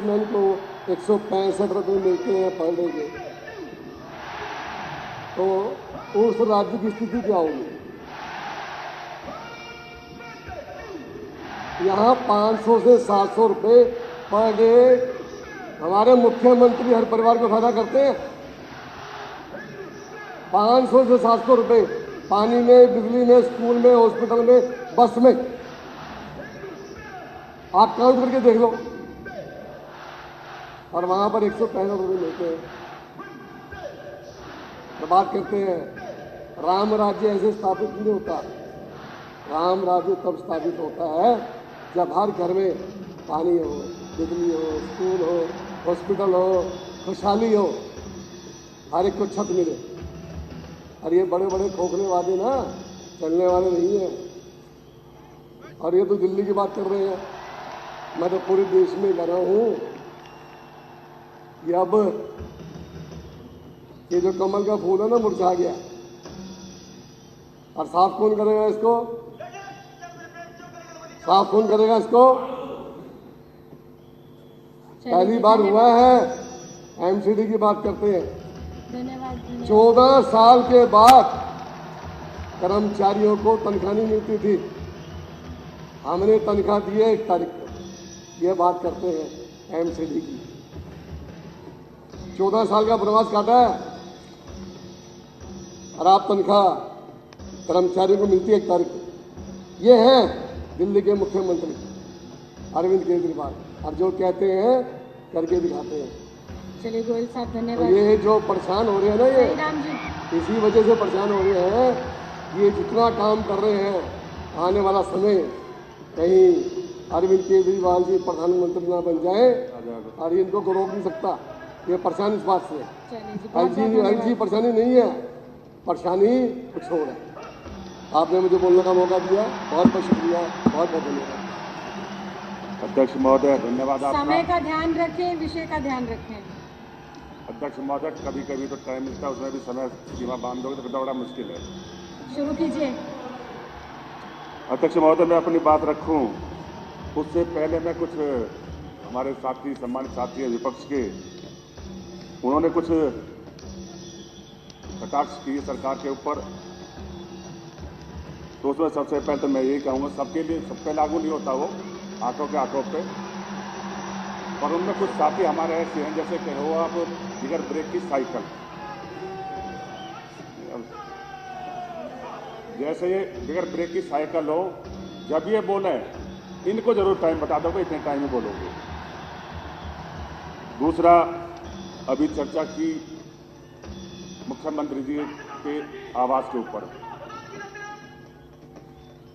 Businessman को 165 रुपये मिलते हैं पर डे के, तो उस राज्य की स्थिति क्या होगी? यहाँ 500 से 700 रुपये पर डे हमारे मुख्यमंत्री हर परिवार को फायदा करते हैं। 500 से 700 रुपये पानी में, बिजली में, स्कूल में, हॉस्पिटल में, बस में, आप काउंट करके देख लो। और वहां पर 165 रुपये मिलते हैं। तो बात करते हैं राम राज्य ऐसे स्थापित नहीं होता। राम राज्य तब स्थापित होता है जब हर घर में पानी हो, बिजली हो, स्कूल हो, हॉस्पिटल हो, खुशहाली हो, हर एक को छत मिले। और ये बड़े बड़े खोखले वादे ना चलने वाले नहीं है। और ये तो दिल्ली की बात कर रहे हैं, मैं तो पूरे देश में कर रहा हूं कि अब ये जो कमल का फूल है ना मुरझा गया, और साफ कौन करेगा इसको? साफ कौन करेगा इसको? पहली बार हुआ है। एमसीडी की बात करते हैं। धन्यवाद। 14 साल के बाद कर्मचारियों को तनख्वाह नहीं मिलती थी, हमने तनख्वाह दी है 1 तारीख को। ये बात करते हैं एमसीडी की। 14 साल का प्रवास काटा है और आप तनख्वाह कर्मचारियों को मिलती है 1 तारीख को। ये है दिल्ली के मुख्यमंत्री अरविंद केजरीवाल, और जो कहते हैं करके दिखाते हैं। चलिए गोयल साहब तो धन्यवाद। ये जो परेशान हो रहे हैं ना, ये राम जी, इसी वजह से परेशान हो रहे हैं। ये जितना काम कर रहे हैं, आने वाला समय कहीं अरविंद केजरीवाल जी प्रधानमंत्री ना बन जाए, और इनको को रोक नहीं सकता। ये परेशानी इस बात से है। ऐसी परेशानी नहीं है, परेशानी कुछ और है। आपने मुझे बोलने का मौका दिया, बहुत बहुत शुक्रिया, बहुत बहुत धन्यवाद। अध्यक्ष महोदय धन्यवाद। समय का ध्यान रखें, विषय का ध्यान रखें। अध्यक्ष महोदय कभी कभी तो टाइम मिलता है, उसमें भी समय सीमा बांध दोगे तो बड़ा मुश्किल है। शुरू कीजिए। अध्यक्ष महोदय मैं अपनी बात रखूं उससे पहले मैं कुछ हमारे साथी, सम्मानित साथी हैं विपक्ष के, उन्होंने कुछ कटाक्ष किए सरकार के ऊपर। तो उसमें सबसे पहले तो मैं यही कहूँगा, सबके लिए सब पे लागू नहीं होता वो, आंखों के आंखों पे। पर उनमें कुछ साथी हमारे ऐसे हैं, जैसे कहो आप बिगर ब्रेक की साइकिल, जैसे ये बिगर ब्रेक की साइकिल हो, जब ये बोले इनको जरूर टाइम बता दोगे, इतने टाइम में बोलोगे। दूसरा, अभी चर्चा की मुख्यमंत्री जी के आवास के ऊपर,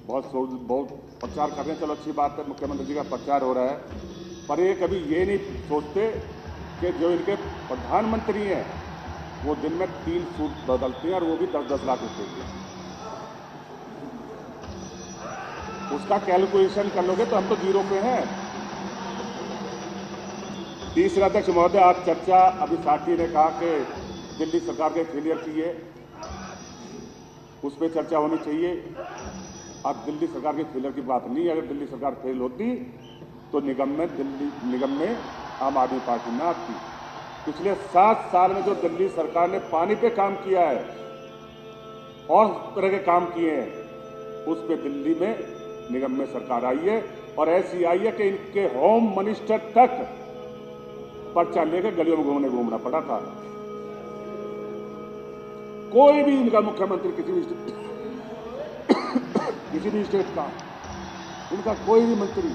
बहुत प्रचार कर रहे हैं। चलो अच्छी बात है, मुख्यमंत्री जी का प्रचार हो रहा है, पर ये कभी ये नहीं सोचते कि जो इनके प्रधानमंत्री हैं वो दिन में 3 सूट बदलते हैं, और वो भी 10-10 लाख रुपए के। उसका कैलकुलेशन कर लोगे तो हम तो 0 पे हैं। तीसरा अध्यक्ष महोदय, आज चर्चा अभी साथी ने कहा कि दिल्ली सरकार के फेलियर की है, उस पर चर्चा होनी चाहिए। अब दिल्ली सरकार के फेलियर की बात नहीं है। अगर दिल्ली सरकार फेल होती तो निगम में आम आदमी पार्टी ना आती। पिछले 7 साल में जो दिल्ली सरकार ने पानी पे काम किया है और तरह के काम किए हैं, उस पे दिल्ली में निगम में सरकार आई है, और ऐसी आई है कि इनके होम मिनिस्टर तक पर्चा लेकर गलियों में घूमना पड़ा था। कोई भी इनका मुख्यमंत्री किसी भी स्टेट का, इनका कोई भी मंत्री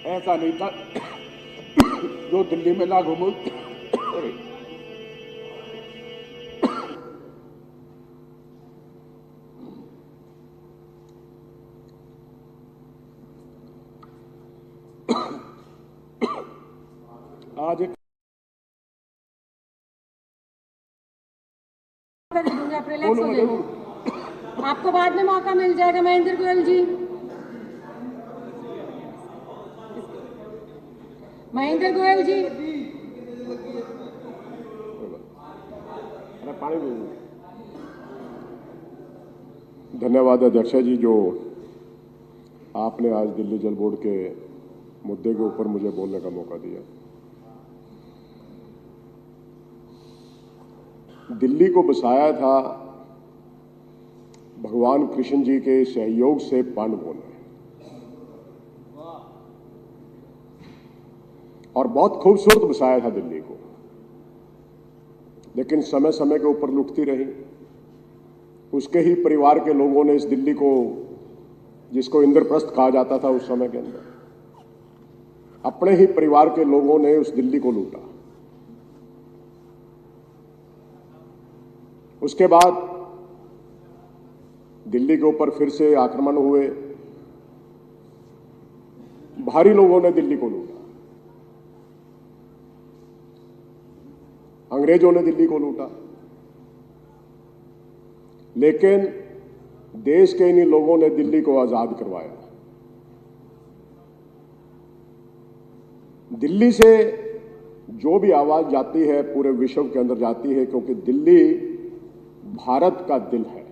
ऐसा नहीं था जो दिल्ली में ना घूमो। आज एक दूंगा, आप रिलैक्स हो जाइए, आपको बाद में मौका मिल जाएगा। महेंद्र गोयल जी, महेंद्र गोयल जी, धन्यवाद अध्यक्ष जी। जो आपने आज दिल्ली जल बोर्ड के मुद्दे के ऊपर मुझे बोलने का मौका दिया। दिल्ली को बसाया था भगवान कृष्ण जी के सहयोग से पांडवों ने, और बहुत खूबसूरत बसाया था दिल्ली को, लेकिन समय समय के ऊपर लुटती रही। उसके ही परिवार के लोगों ने इस दिल्ली को, जिसको इंद्रप्रस्थ कहा जाता था उस समय के अंदर, अपने ही परिवार के लोगों ने उस दिल्ली को लूटा। उसके बाद दिल्ली के ऊपर फिर से आक्रमण हुए, भारी लोगों ने दिल्ली को लूटा, अंग्रेजों ने दिल्ली को लूटा, लेकिन देश के इन्हीं लोगों ने दिल्ली को आजाद करवाया। दिल्ली से जो भी आवाज जाती है पूरे विश्व के अंदर जाती है, क्योंकि दिल्ली भारत का दिल है।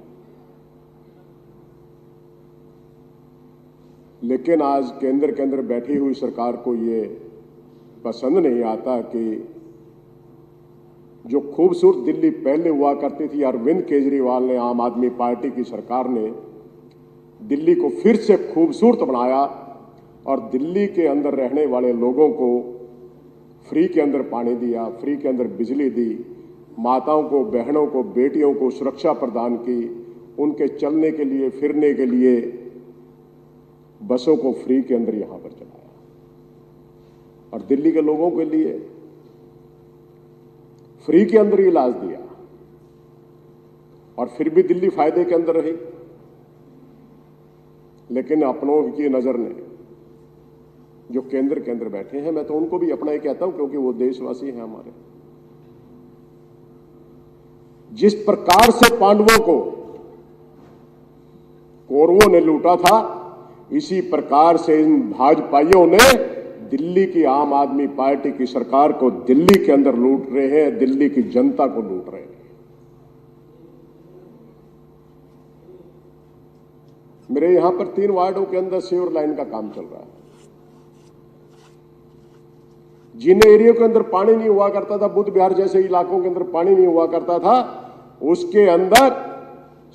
लेकिन आज केंद्र के अंदर बैठी हुई सरकार को ये पसंद नहीं आता कि जो खूबसूरत दिल्ली पहले हुआ करती थी, अरविंद केजरीवाल ने, आम आदमी पार्टी की सरकार ने दिल्ली को फिर से खूबसूरत बनाया और दिल्ली के अंदर रहने वाले लोगों को फ्री के अंदर पानी दिया, फ्री के अंदर बिजली दी, माताओं को, बहनों को, बेटियों को सुरक्षा प्रदान की, उनके चलने के लिए, फिरने के लिए बसों को फ्री के अंदर यहां पर चलाया, और दिल्ली के लोगों के लिए फ्री के अंदर इलाज दिया, और फिर भी दिल्ली फायदे के अंदर रही। लेकिन अपनों की नजर ने, जो केंद्र के अंदर बैठे हैं, मैं तो उनको भी अपना ही कहता हूं क्योंकि वो देशवासी हैं हमारे, जिस प्रकार से पांडवों को कौरवों ने लूटा था, इसी प्रकार से इन भाजपाइयों ने दिल्ली की आम आदमी पार्टी की सरकार को दिल्ली के अंदर लूट रहे हैं, दिल्ली की जनता को लूट रहे हैं। मेरे यहां पर 3 वार्डों के अंदर सीवर लाइन का काम चल रहा है। जिन एरिया के अंदर पानी नहीं हुआ करता था, बुद्ध विहार जैसे इलाकों के अंदर पानी नहीं हुआ करता था, उसके अंदर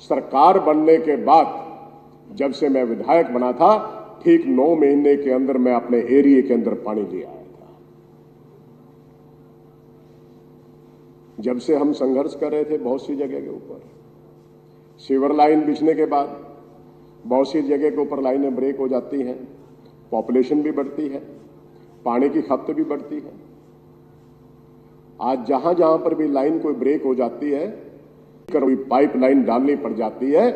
सरकार बनने के बाद, जब से मैं विधायक बना था, ठीक 9 महीने के अंदर मैं अपने एरिया के अंदर पानी ले आया था। जब से हम संघर्ष कर रहे थे बहुत सी जगह के ऊपर, सीवर लाइन बिछने के बाद बहुत सी जगह के ऊपर लाइनें ब्रेक हो जाती हैं, पॉपुलेशन भी बढ़ती है, पानी की खपत भी बढ़ती है। आज जहां जहां पर भी लाइन कोई ब्रेक हो जाती है, कोई पाइप लाइन डालनी पड़ जाती है,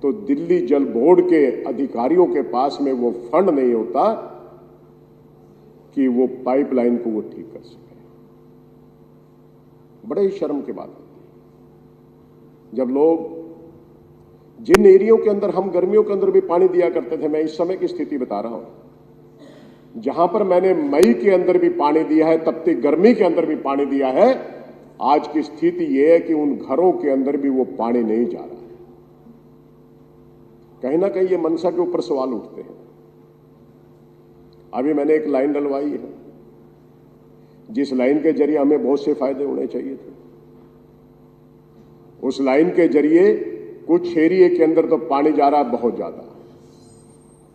तो दिल्ली जल बोर्ड के अधिकारियों के पास में वो फंड नहीं होता कि वो पाइपलाइन को वो ठीक कर सके। बड़े ही शर्म की बात होती है जब लोग, जिन एरियो के अंदर हम गर्मियों के अंदर भी पानी दिया करते थे, मैं इस समय की स्थिति बता रहा हूं, जहां पर मैंने मई के अंदर भी पानी दिया है, तपती गर्मी के अंदर भी पानी दिया है, आज की स्थिति यह है कि उन घरों के अंदर भी वो पानी नहीं जा रहा। कहीं ना कहीं ये मनसा के ऊपर सवाल उठते हैं। अभी मैंने एक लाइन डलवाई है, जिस लाइन के जरिए हमें बहुत से फायदे होने चाहिए थे। उस लाइन के जरिए कुछ एरिया के अंदर तो पानी जा रहा है बहुत ज्यादा।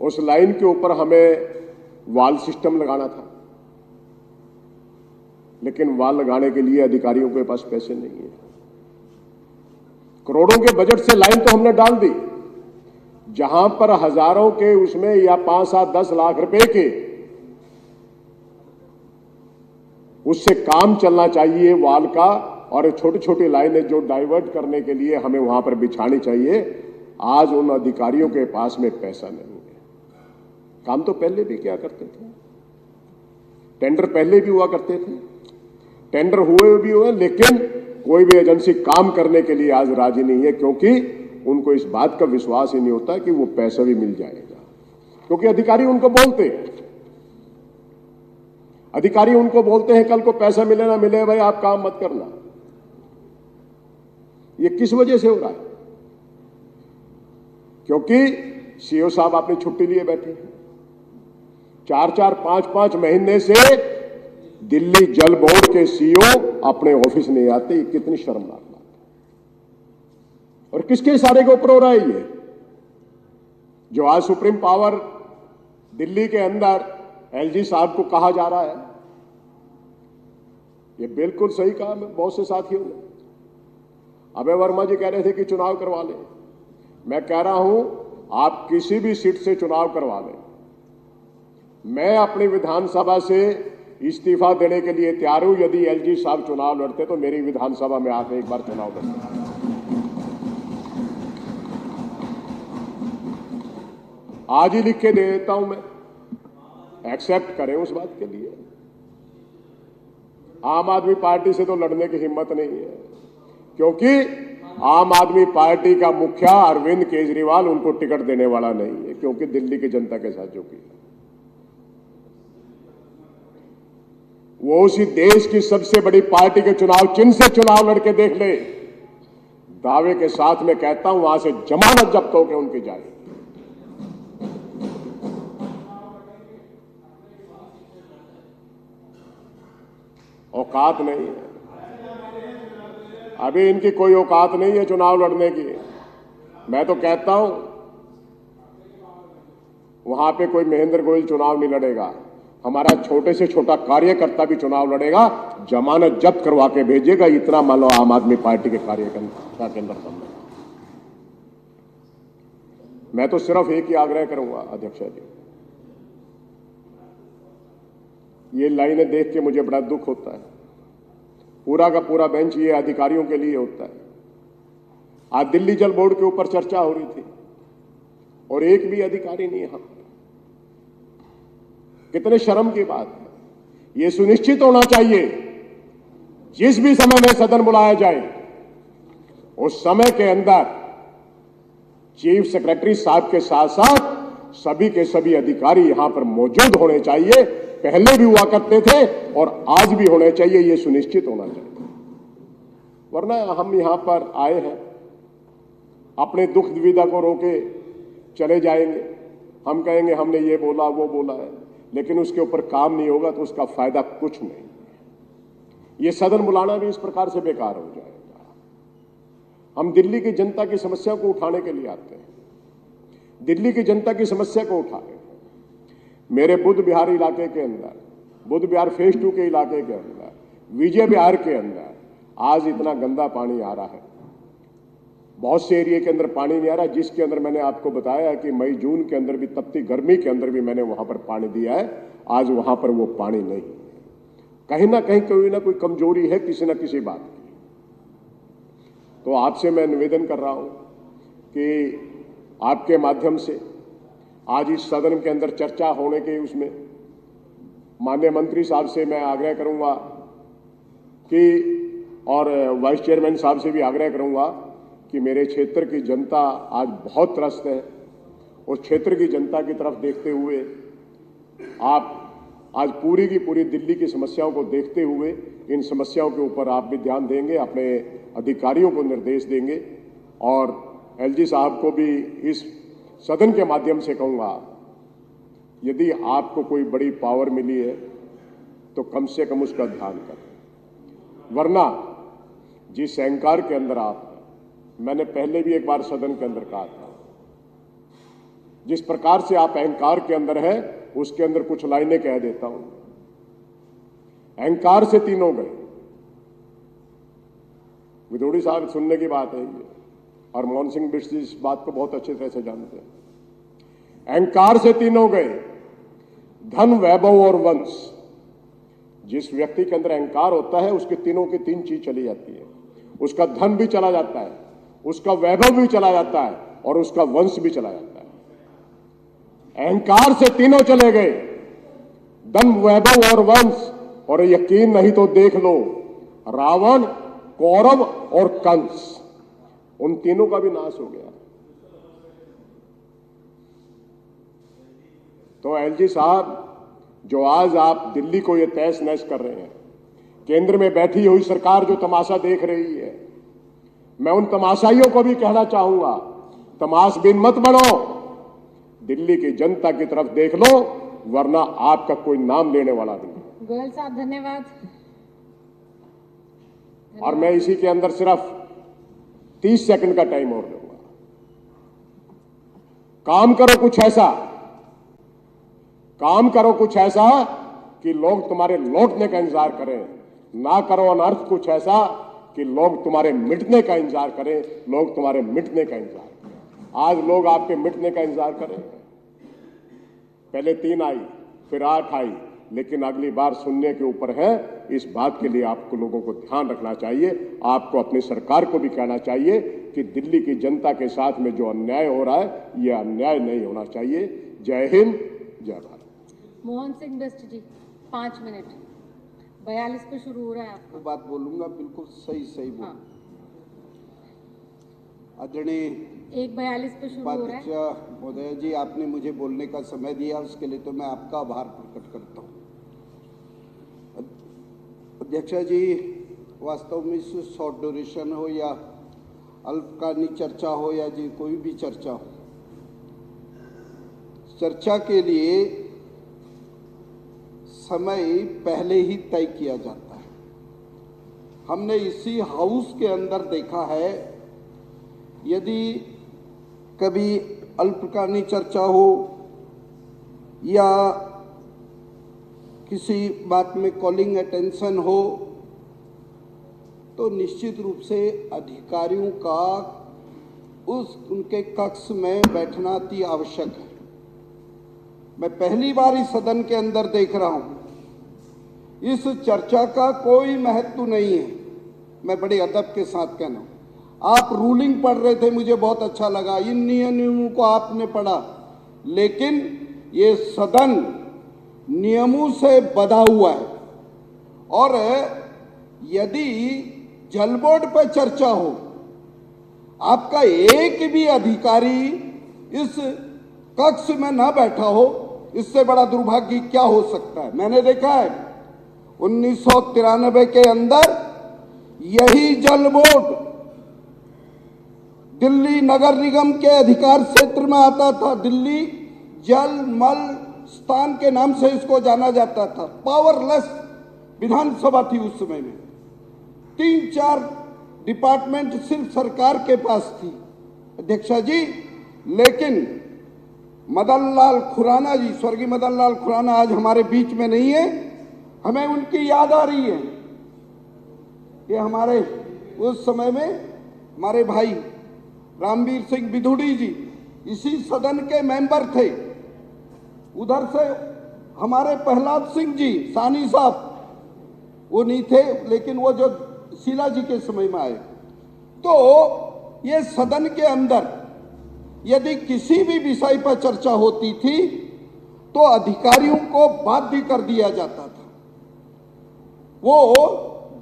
उस लाइन के ऊपर हमें वाल सिस्टम लगाना था, लेकिन वाल लगाने के लिए अधिकारियों के पास पैसे नहीं है। करोड़ों के बजट से लाइन तो हमने डाल दी, जहां पर हजारों के उसमें या 5, 7, 10 लाख रुपए के उससे काम चलना चाहिए वाल का, और छोटी छोटी लाइनें जो डाइवर्ट करने के लिए हमें वहां पर बिछानी चाहिए, आज उन अधिकारियों के पास में पैसा नहीं है। काम तो पहले भी क्या करते थे, टेंडर पहले भी हुआ करते थे, टेंडर हुए भी हुए, लेकिन कोई भी एजेंसी काम करने के लिए आज राजी नहीं है, क्योंकि उनको इस बात का विश्वास ही नहीं होता कि वो पैसा भी मिल जाएगा। क्योंकि अधिकारी उनको बोलते हैं, अधिकारी उनको बोलते हैं कल को पैसा मिले ना मिले भाई आप काम मत करना। ये किस वजह से हो रहा है? क्योंकि सीओ साहब अपनी छुट्टी लिए बैठे हैं। 4-4, 5-5 महीने से दिल्ली जल बोर्ड के सीओ अपने ऑफिस नहीं आते। कितनी शर्मनाक बात है। और किसके इशारे के ऊपर हो रहा है ये? जो आज सुप्रीम पावर दिल्ली के अंदर एलजी साहब को कहा जा रहा है, ये बिल्कुल सही कहा बहुत से साथियों ने। अभय वर्मा जी कह रहे थे कि चुनाव करवा लें। मैं कह रहा हूं आप किसी भी सीट से चुनाव करवा लें, मैं अपनी विधानसभा से इस्तीफा देने के लिए तैयार हूं। यदि एलजी साहब चुनाव लड़ते तो मेरी विधानसभा में आकर एक बार चुनाव लड़ते। आज ही लिख के दे देता हूं मैं, एक्सेप्ट करें उस बात के लिए। आम आदमी पार्टी से तो लड़ने की हिम्मत नहीं है, क्योंकि आम आदमी पार्टी का मुखिया अरविंद केजरीवाल उनको टिकट देने वाला नहीं है, क्योंकि दिल्ली की जनता के साथ जो किया वो उसी देश की सबसे बड़ी पार्टी के चुनाव चिन्ह से चुनाव लड़के देख ले। दावे के साथ मैं कहता हूं वहां से जमानत जब्त होकर उनकी जाए। औकात नहीं है, अभी इनकी कोई औकात नहीं है चुनाव लड़ने की। मैं तो कहता हूं वहां पे कोई महेंद्र गोयल चुनाव नहीं लड़ेगा, हमारा छोटे से छोटा कार्यकर्ता भी चुनाव लड़ेगा। जमानत जब्त करवा के भेजेगा, इतना मान लो आम आदमी पार्टी के कार्यकर्ता के अंदर संभव। मैं तो सिर्फ एक ही आग्रह करूंगा अध्यक्ष जी, ये लाइनें देख के मुझे बड़ा दुख होता है। पूरा का पूरा बेंच ये अधिकारियों के लिए होता है। आज दिल्ली जल बोर्ड के ऊपर चर्चा हो रही थी और एक भी अधिकारी नहीं यहां। कितने शर्म की बात है। यह सुनिश्चित होना चाहिए जिस भी समय में सदन बुलाया जाए उस समय के अंदर चीफ सेक्रेटरी साहब के साथ साथ सभी के सभी अधिकारी यहां पर मौजूद होने चाहिए। पहले भी हुआ करते थे और आज भी होने चाहिए, यह सुनिश्चित होना चाहिए। वरना हम यहां पर आए हैं, अपने दुख दुविधा को रोके चले जाएंगे। हम कहेंगे हमने ये बोला वो बोला है, लेकिन उसके ऊपर काम नहीं होगा तो उसका फायदा कुछ नहीं। ये सदन बुलाना भी इस प्रकार से बेकार हो जाएगा। हम दिल्ली की जनता की समस्या को उठाने के लिए आते हैं, दिल्ली की जनता की समस्या को उठा रहे हैं। मेरे बुद्ध विहार इलाके के अंदर, बुद्ध विहार फेज 2 के इलाके के अंदर, विजय विहार के अंदर आज इतना गंदा पानी आ रहा है। बहुत से एरिया के अंदर पानी नहीं आ रहा, जिसके अंदर मैंने आपको बताया कि मई जून के अंदर भी, तपती गर्मी के अंदर भी मैंने वहां पर पानी दिया है। आज वहां पर वो पानी नहीं। कहीं ना कहीं कोई ना कोई कमजोरी है किसी ना किसी बात की। तो आपसे मैं निवेदन कर रहा हूं कि आपके माध्यम से आज इस सदन के अंदर चर्चा होने के उसमें माननीय मंत्री साहब से मैं आग्रह करूंगा कि, और वाइस चेयरमैन साहब से भी आग्रह करूंगा कि मेरे क्षेत्र की जनता आज बहुत त्रस्त है। उस क्षेत्र की जनता की तरफ देखते हुए आप आज पूरी की पूरी दिल्ली की समस्याओं को देखते हुए इन समस्याओं के ऊपर आप भी ध्यान देंगे, अपने अधिकारियों को निर्देश देंगे। और एलजी साहब को भी इस सदन के माध्यम से कहूंगा, यदि आपको कोई बड़ी पावर मिली है तो कम से कम उसका ध्यान करें। वरना जिस अहंकार के अंदर आप, मैंने पहले भी एक बार सदन के अंदर कहा था, जिस प्रकार से आप अहंकार के अंदर है उसके अंदर कुछ लाइनें कह देता हूं। अहंकार से तीनों गए। विदोड़ी साहब सुनने की बात है ये, और मोहन सिंह बिष्ट जी इस बात को बहुत अच्छी तरह से जानते हैं। अहंकार से तीनों गए, धन, वैभव और वंश। जिस व्यक्ति के अंदर अहंकार होता है उसके तीनों की तीन चीज चली जाती है। उसका धन भी चला जाता है, उसका वैभव भी चला जाता है और उसका वंश भी चला जाता है। अहंकार से तीनों चले गए, धन, वैभव और वंश। और यकीन नहीं तो देख लो, रावण, कौरव और कंस, उन तीनों का भी नाश हो गया। तो एलजी साहब, जो आज आप दिल्ली को ये तहस नहस कर रहे हैं, केंद्र में बैठी हुई सरकार जो तमाशा देख रही है, मैं उन तमाशाइयों को भी कहना चाहूंगा, तमाशबीन मत बनो। दिल्ली की जनता की तरफ देख लो, वरना आपका कोई नाम लेने वाला नहीं। गोयल साहब धन्यवाद। और मैं इसी के अंदर सिर्फ 30 सेकंड का टाइम और दूंगा। काम करो कुछ ऐसा कि लोग तुम्हारे लौटने का इंतजार करें, ना करो अनर्थ कुछ ऐसा कि लोग तुम्हारे मिटने का इंतजार करें, लोग तुम्हारे मिटने का इंतजार करें। आज लोग आपके मिटने का इंतजार करें। पहले 3 आई, फिर 8 आई, लेकिन अगली बार सुनने के ऊपर है। इस बात के लिए आपको लोगों को ध्यान रखना चाहिए। आपको अपनी सरकार को भी कहना चाहिए कि दिल्ली की जनता के साथ में जो अन्याय हो रहा है, यह अन्याय नहीं होना चाहिए। जय हिंद, जय भारत। मोहन सिंह बिष्ट जी 5 मिनट। 42 पे शुरू हो रहा है आपका। बात बोलूंगा, बिल्कुल सही बोल। हाँ। आदरणीय 1:42 पे शुरू हो रहा है। उपाध्यक्ष महोदय जी, आपने मुझे बोलने का समय दिया, उसके लिए तो मैं आपका आभार प्रकट करता हूँ। अध्यक्ष जी, वास्तव में इस शॉर्ट ड्यूरेशन हो या अल्पकालीन चर्चा हो या जी कोई भी चर्चा हो, चर्चा के लिए समय पहले ही तय किया जाता है। हमने इसी हाउस के अंदर देखा है, यदि कभी अल्पकालीन चर्चा हो या किसी बात में कॉलिंग अटेंशन हो, तो निश्चित रूप से अधिकारियों का उनके कक्ष में बैठना अति आवश्यक है। मैं पहली बार इस सदन के अंदर देख रहा हूं, इस चर्चा का कोई महत्व नहीं है। मैं बड़े अदब के साथ कहना हूं, आप रूलिंग पढ़ रहे थे, मुझे बहुत अच्छा लगा, इन नियमों को आपने पढ़ा, लेकिन ये सदन नियमों से बंधा हुआ है। और यदि जल बोर्ड पर चर्चा हो, आपका एक भी अधिकारी इस कक्ष में ना बैठा हो, इससे बड़ा दुर्भाग्य क्या हो सकता है। मैंने देखा है 1993 के अंदर यही जल बोर्ड दिल्ली नगर निगम के अधिकार क्षेत्र में आता था। दिल्ली जल मल स्थान के नाम से इसको जाना जाता था। पावरलेस विधानसभा थी उस समय में। 3-4 डिपार्टमेंट सिर्फ सरकार के पास थी अध्यक्षा जी। लेकिन मदन लाल खुराना जी, स्वर्गीय मदन लाल खुराना आज हमारे बीच में नहीं है, हमें उनकी याद आ रही है। ये हमारे उस समय में हमारे भाई रामवीर सिंह बिधुड़ी जी इसी सदन के मेंबर थे। उधर से हमारे प्रहलाद सिंह जी सानी साहब, वो नहीं थे, लेकिन वो जो शीला जी के समय में आए। तो ये सदन के अंदर यदि किसी भी विषय पर चर्चा होती थी तो अधिकारियों को बाध्य कर दिया जाता था। वो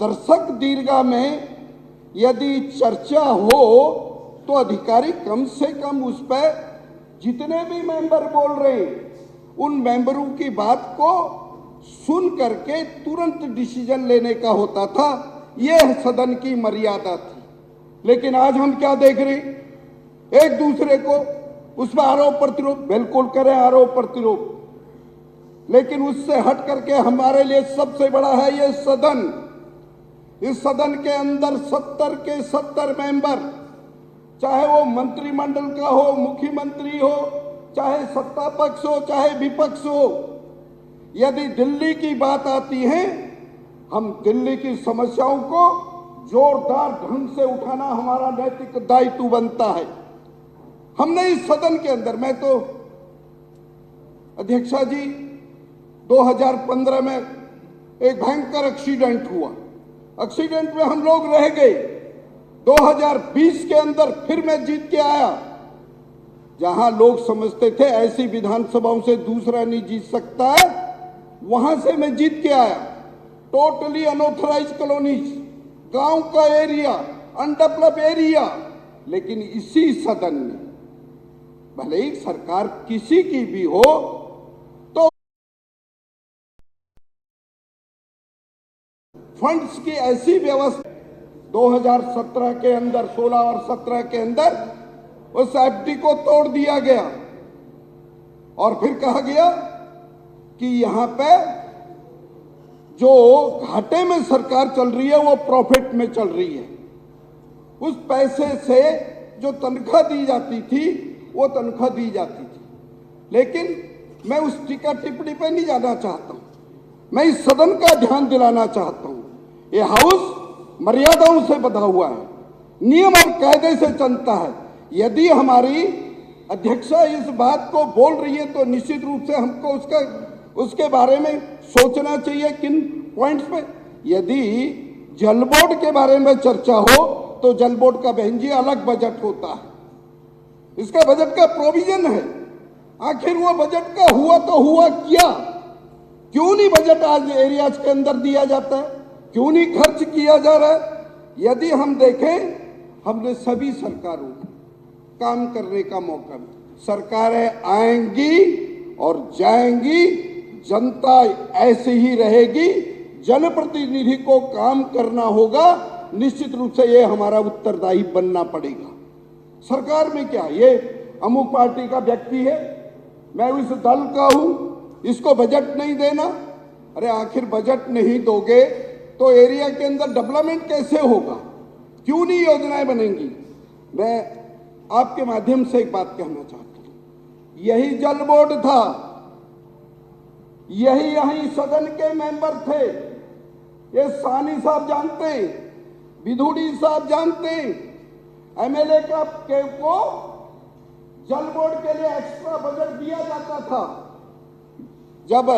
दर्शक दीर्घा में यदि चर्चा हो तो अधिकारी कम से कम उस पर जितने भी मेंबर बोल रहे हैं उन मेंबरों की बात को सुन करके तुरंत डिसीजन लेने का होता था। यह सदन की मर्यादा थी। लेकिन आज हम क्या देख रहे हैं, एक दूसरे को उसमें आरोप प्रतिरोध, बिल्कुल करें आरोप प्रतिरोध, लेकिन उससे हट करके हमारे लिए सबसे बड़ा है ये सदन। इस सदन के अंदर 70 के 70 मेंबर, चाहे वो मंत्रिमंडल का हो, मुख्यमंत्री हो, चाहे सत्ता पक्ष हो, चाहे विपक्ष हो, यदि दिल्ली की बात आती है, हम दिल्ली की समस्याओं को जोरदार ढंग से उठाना हमारा नैतिक दायित्व बनता है। हमने इस सदन के अंदर, मैं तो अध्यक्षा जी 2015 में एक भयंकर एक्सीडेंट हुआ, एक्सीडेंट में हम लोग रह गए। 2020 के अंदर फिर मैं जीत के आया। जहां लोग समझते थे ऐसी विधानसभाओं से दूसरा नहीं जीत सकता है, वहां से मैं जीत के आया। टोटली अनऑथराइज कॉलोनीज, गांव का एरिया, अनडेवलप एरिया, लेकिन इसी सदन में भले ही सरकार किसी की भी हो तो फंड्स की ऐसी व्यवस्था 2017 के अंदर, 16 और 17 के अंदर उस एफडी को तोड़ दिया गया। और फिर कहा गया कि यहां पे जो घाटे में सरकार चल रही है वो प्रॉफिट में चल रही है। उस पैसे से जो तनख्वाह दी जाती थी वो तनख्वाह दी जाती थी। लेकिन मैं उस टीका टिप्पणी पे नहीं जाना चाहता हूं, मैं इस सदन का ध्यान दिलाना चाहता हूं। ये हाउस मर्यादाओं से बंधा हुआ है, नियम और कायदे से चलता है। यदि हमारी अध्यक्षा इस बात को बोल रही है तो निश्चित रूप से हमको उसके बारे में सोचना चाहिए किन पॉइंट्स पे। यदि जल बोर्ड के बारे में चर्चा हो तो जल बोर्ड का बहन जी अलग बजट होता है, इसका बजट का प्रोविजन है। आखिर वो बजट का हुआ तो हुआ क्या? क्यों नहीं बजट आज एरियाज के अंदर दिया जाता है? क्यों नहीं खर्च किया जा रहा है? यदि हम देखें, हमने सभी सरकारों को काम करने का मौका मिला। सरकारें आएंगी और जाएंगी, जनता ऐसे ही रहेगी, जनप्रतिनिधि को काम करना होगा। निश्चित रूप से ये हमारा उत्तरदायी बनना पड़ेगा। सरकार में क्या, ये अमुक पार्टी का व्यक्ति है, मैं इस दल का हूं, इसको बजट नहीं देना। अरे आखिर बजट नहीं दोगे तो एरिया के अंदर डेवलपमेंट कैसे होगा? क्यों नहीं योजनाएं बनेंगी? मैं आपके माध्यम से एक बात कहना चाहता हूं, यही जल बोर्ड था, यही सदन के मेंबर थे, ये सानी साहब जानते हैं, विधुड़ी साहब जानते हैं, एमएलए को जल बोर्ड के लिए एक्स्ट्रा बजट दिया जाता था। जब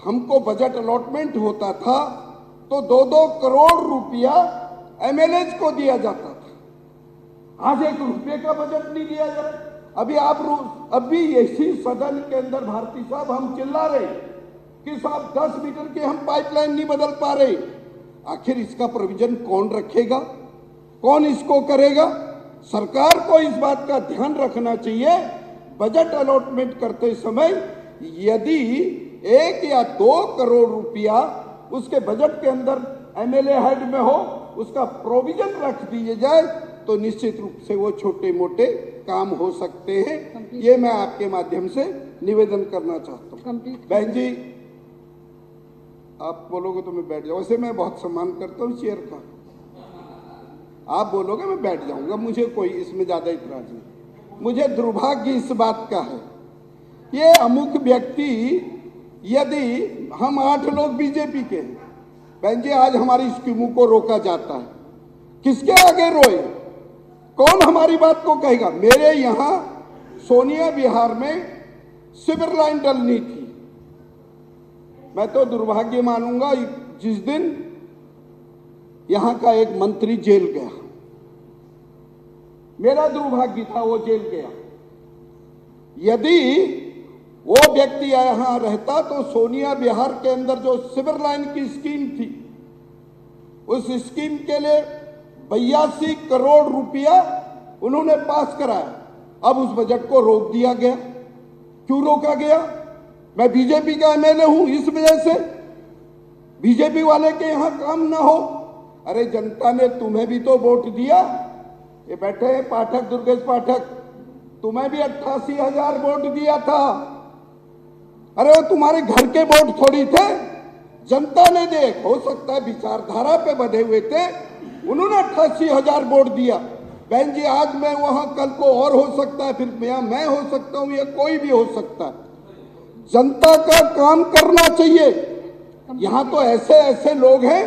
हमको बजट अलॉटमेंट होता था तो 2-2 करोड़ रुपया एमएलए को दिया जाता था। आज 1 रुपये का बजट नहीं दिया जा रहा। अभी इसी सदन के अंदर भारती साहब हम चिल्ला रहे कि साहब 10 मीटर की हम पाइपलाइन नहीं बदल पा रहे। आखिर इसका प्रोविजन कौन रखेगा? कौन इसको करेगा? सरकार को इस बात का ध्यान रखना चाहिए, बजट अलॉटमेंट करते समय यदि 1 या 2 करोड़ रुपया उसके बजट के अंदर एमएलए हेड में हो, उसका प्रोविजन रख दिए जाए तो निश्चित रूप से वो छोटे मोटे काम हो सकते हैं। ये मैं आपके माध्यम से निवेदन करना चाहता हूँ। बहन जी, आप बोलोगे तो मैं बैठ जाऊँ, वैसे मैं बहुत सम्मान करता हूँ चेयर का। आप बोलोगे मैं बैठ जाऊंगा, मुझे कोई इसमें ज्यादा इतराज नहीं। मुझे दुर्भाग्य इस बात का है, ये अमुक व्यक्ति, यदि हम 8 लोग बीजेपी के हैं, बहन जी आज हमारी स्कीमों को रोका जाता है, किसके आगे रोए? कौन हमारी बात को कहेगा? मेरे यहां सोनिया विहार में सिवर लाइन डलनी थी। मैं तो दुर्भाग्य मानूंगा जिस दिन यहां का एक मंत्री जेल गया, मेरा दुर्भाग्य था वो जेल गया। यदि वो व्यक्ति यहां रहता तो सोनिया विहार के अंदर जो सिवर लाइन की स्कीम थी, उस स्कीम के लिए 82 करोड़ रुपया उन्होंने पास कराया। अब उस बजट को रोक दिया गया। क्यों रोका गया? मैं बीजेपी का एमएलए हूं, इस वजह से बीजेपी वाले के यहां काम ना हो। अरे जनता ने तुम्हें भी तो वोट दिया। ये बैठे हैं पाठक, दुर्गेश पाठक, तुम्हें भी 88,000 वोट दिया था। अरे वो तुम्हारे घर के वोट थोड़ी थे, जनता ने देख, हो सकता है विचारधारा पे बंधे हुए थे, उन्होंने 88,000 वोट दिया। बहन जी आज मैं वहां, कल को और हो सकता है, फिर मैं हो सकता हूं, या कोई भी हो सकता है। जनता का काम करना चाहिए। यहां तो ऐसे ऐसे लोग हैं,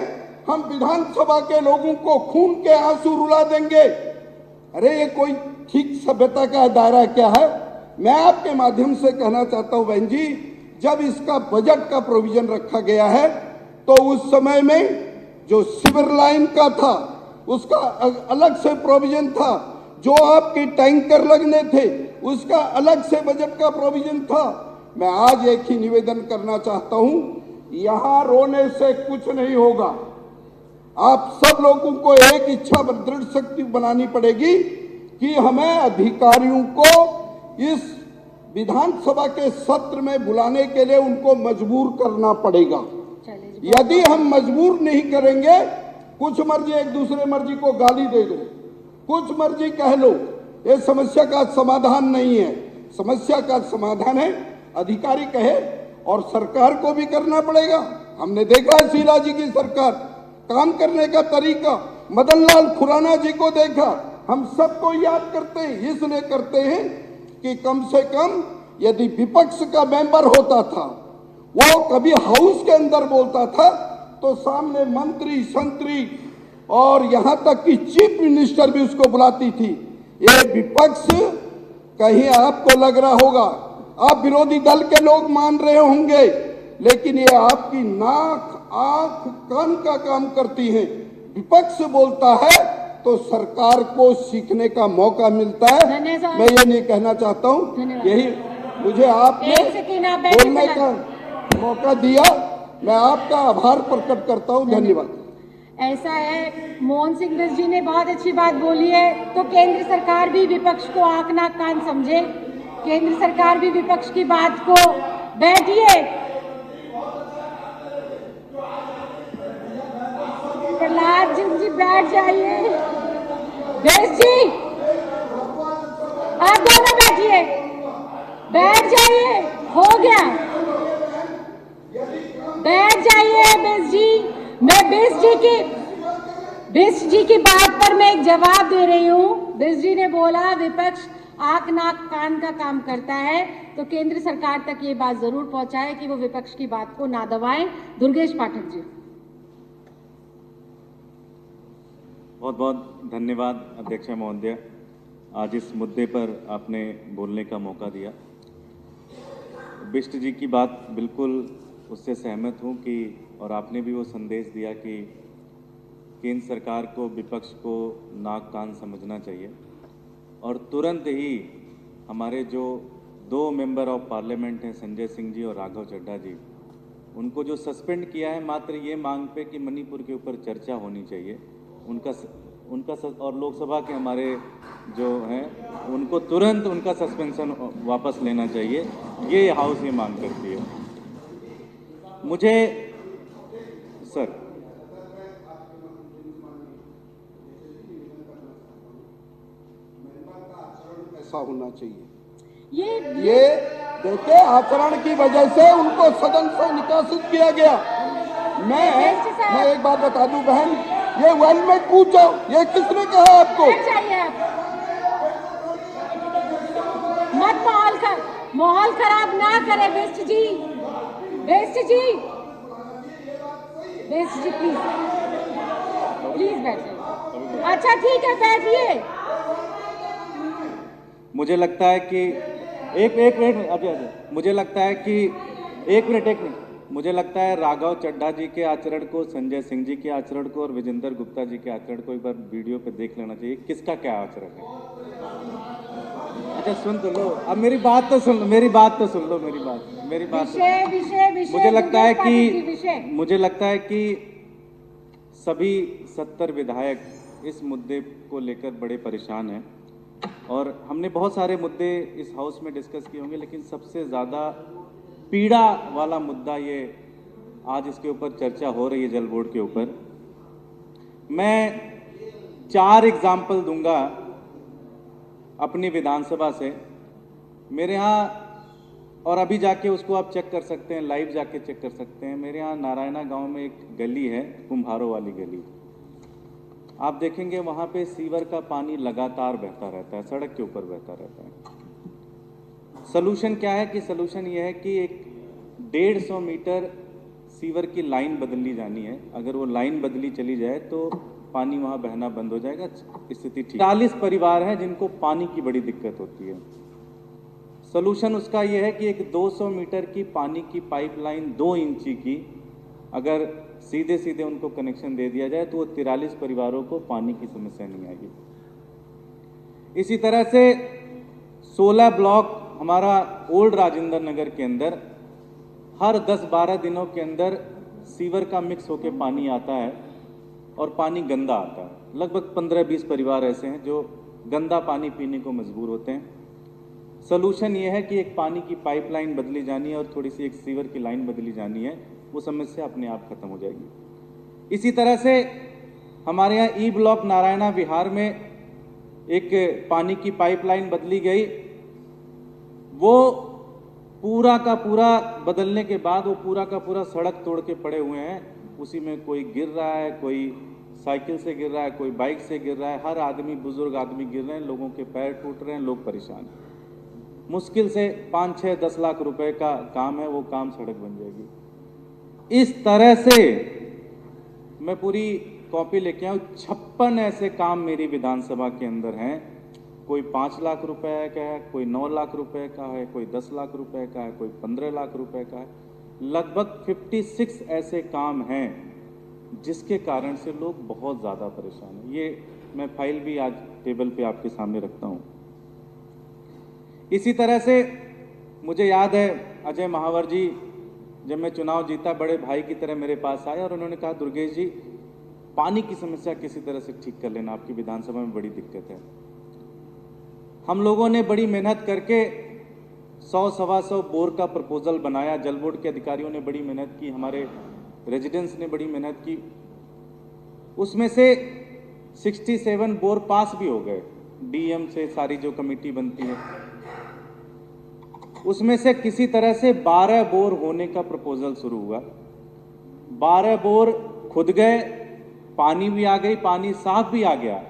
हम विधानसभा के लोगों को खून के आंसू रुला देंगे। अरे ये कोई ठीक सभ्यता का दायरा क्या है? मैं आपके माध्यम से कहना चाहता हूं बहन जी, जब इसका बजट का प्रोविजन रखा गया है तो उस समय में जो सिवर लाइन का था उसका अलग से प्रोविजन था, जो आपके टैंकर लगने थे उसका अलग से बजट का प्रोविजन था। मैं आज एक ही निवेदन करना चाहता हूं, यहां रोने से कुछ नहीं होगा। आप सब लोगों को एक इच्छा दृढ़ शक्ति बनानी पड़ेगी कि हमें अधिकारियों को इस विधानसभा के सत्र में बुलाने के लिए उनको मजबूर करना पड़ेगा। यदि हम मजबूर नहीं करेंगे, कुछ मर्जी एक दूसरे मर्जी को गाली दे दो, कुछ मर्जी कह लो, ये समस्या का समाधान नहीं है। समस्या का समाधान है, अधिकारी कहे और सरकार को भी करना पड़ेगा। हमने देखा है शीला जी की सरकार काम करने का तरीका, मदन लाल खुराना जी को देखा, हम सबको याद करते हैं। इसलिए करते हैं कि कम से कम यदि विपक्ष का मेंबर होता था, वो कभी हाउस के अंदर बोलता था तो सामने मंत्री संतरी और यहां तक कि चीफ मिनिस्टर भी उसको बुलाती थी। ये विपक्ष, कहीं आपको लग रहा होगा, आप विरोधी दल के लोग मान रहे होंगे, लेकिन ये आपकी नाक आंख कान का काम करती हैं। विपक्ष बोलता है तो सरकार को सीखने का मौका मिलता है। मैं ये नहीं कहना चाहता हूँ, यही मुझे आपने बोलने का मौका दिया, मैं आपका आभार प्रकट करता हूँ। धन्यवाद। ऐसा है, मोहन सिंह बिष्ट जी ने बहुत अच्छी बात बोली है, तो केंद्र सरकार भी विपक्ष को आंख नाक कान समझे, केंद्र सरकार भी विपक्ष की बात को, बैठिए प्रहलाद जी बैठ जाइए, बिष्ट जी आप दोनों बैठिए, बैठ जाइए, हो गया, बैठ जाइए बिष्ट जी। मैं बिष्ट जी की बात पर मैं एक जवाब दे रही हूँ। बिष्ट जी ने बोला विपक्ष आंख नाक कान का काम करता है, तो केंद्र सरकार तक ये बात जरूर पहुंचाए कि वो विपक्ष की बात को ना दबाएं। दुर्गेश पाठक जी। बहुत बहुत धन्यवाद अध्यक्ष महोदय, आज इस मुद्दे पर आपने बोलने का मौका दिया। बिष्ट जी की बात बिल्कुल उससे सहमत हूं कि, और आपने भी वो संदेश दिया कि केंद्र सरकार को विपक्ष को नाक कान समझना चाहिए, और तुरंत ही हमारे जो 2 मेंबर ऑफ पार्लियामेंट हैं, संजय सिंह जी और राघव चड्ढा जी, उनको जो सस्पेंड किया है मात्र ये मांग पे कि मणिपुर के ऊपर चर्चा होनी चाहिए, उनका और लोकसभा के हमारे जो हैं उनको तुरंत उनका सस्पेंशन वापस लेना चाहिए, ये हाउस ये मांग करती है। मुझे सर ऐसा होना चाहिए। ये देखिए, आचरण की वजह से उनको सदन से निकासित किया गया। मैं एक बात बता दूं बहन, ये वेल में कूद जाओ, ये किसने कहा आपको? मत माहौल खराब ना करे बिष्ट जी, बिष्ट जी प्लीज बैठिए। अच्छा ठीक है, बैठिए। मुझे लगता है कि एक मिनट अजय, मुझे लगता है कि एक मिनट मुझे लगता है राघव चड्ढा जी के आचरण को, संजय सिंह जी के आचरण को और विजेंद्र गुप्ता जी के आचरण को एक बार वीडियो पे देख लेना चाहिए, किसका क्या आचरण है। अच्छा सुन तो लो, अब मेरी बात तो सुन लो, मेरी बात तो सुन लो, मेरी बात मुझे लगता है कि सभी 70 विधायक इस मुद्दे को लेकर बड़े परेशान हैं, और हमने बहुत सारे मुद्दे इस हाउस में डिस्कस किए होंगे, लेकिन सबसे ज़्यादा पीड़ा वाला मुद्दा ये आज इसके ऊपर चर्चा हो रही है, जल बोर्ड के ऊपर। मैं 4 एग्जाम्पल दूंगा अपनी विधानसभा से, मेरे यहाँ, और अभी जाके उसको आप चेक कर सकते हैं, लाइव जाके चेक कर सकते हैं। मेरे यहाँ नारायणा गांव में एक गली है, कुम्हारों वाली गली, आप देखेंगे वहाँ पे सीवर का पानी लगातार बहता रहता है, सड़क के ऊपर बहता रहता है। सलूशन क्या है कि सलूशन ये है कि एक 150 मीटर सीवर की लाइन बदली जानी है, अगर वो लाइन बदली चली जाए तो पानी वहाँ बहना बंद हो जाएगा, स्थिति ठीक। 40 परिवार हैं जिनको पानी की बड़ी दिक्कत होती है। सलूशन उसका ये है कि एक 200 मीटर की पानी की पाइपलाइन 2 इंची की अगर सीधे सीधे उनको कनेक्शन दे दिया जाए तो वो 43 परिवारों को पानी की समस्या नहीं आएगी। इसी तरह से 16 ब्लॉक हमारा ओल्ड राजेंद्र नगर के अंदर हर 10-12 दिनों के अंदर सीवर का मिक्स होकर पानी आता है और पानी गंदा आता है। लगभग 15-20 परिवार ऐसे हैं जो गंदा पानी पीने को मजबूर होते हैं। सलूशन ये है कि एक पानी की पाइपलाइन बदली जानी है और थोड़ी सी एक सीवर की लाइन बदली जानी है, वो समस्या अपने आप खत्म हो जाएगी। इसी तरह से हमारे यहाँ ई ब्लॉक नारायणा विहार में एक पानी की पाइपलाइन बदली गई, वो पूरा का पूरा बदलने के बाद वो पूरा का पूरा सड़क तोड़ के पड़े हुए हैं। उसी में कोई गिर रहा है, कोई साइकिल से गिर रहा है, कोई बाइक से गिर रहा है, हर आदमी, बुजुर्ग आदमी गिर रहे हैं, लोगों के पैर टूट रहे हैं, लोग परेशान हैं। मुश्किल से 5, 6, 10 लाख रुपए का काम है, वो काम सड़क बन जाएगी। इस तरह से मैं पूरी कॉपी लेके आऊं, 56 ऐसे काम मेरी विधानसभा के अंदर हैं। कोई 5 लाख रुपए का है, कोई 9 लाख रुपए का है, कोई 10 लाख रुपए का है, कोई 15 लाख रुपए का है। लगभग 56 ऐसे काम हैं जिसके कारण से लोग बहुत ज़्यादा परेशान हैं। ये मैं फाइल भी आज टेबल पे आपके सामने रखता हूँ। इसी तरह से मुझे याद है अजय महावर जी जब मैं चुनाव जीता, बड़े भाई की तरह मेरे पास आए और उन्होंने कहा, दुर्गेश जी पानी की समस्या किसी तरह से ठीक कर लेना, आपकी विधानसभा में बड़ी दिक्कत है। हम लोगों ने बड़ी मेहनत करके 100-125 बोर का प्रपोजल बनाया। जल बोर्ड के अधिकारियों ने बड़ी मेहनत की, हमारे रेजिडेंट्स ने बड़ी मेहनत की। उसमें से 67 बोर पास भी हो गए, डीएम से सारी जो कमेटी बनती है उसमें से किसी तरह से 12 बोर होने का प्रपोजल शुरू हुआ। 12 बोर खुद गए, पानी भी आ गई, पानी साफ भी आ गया,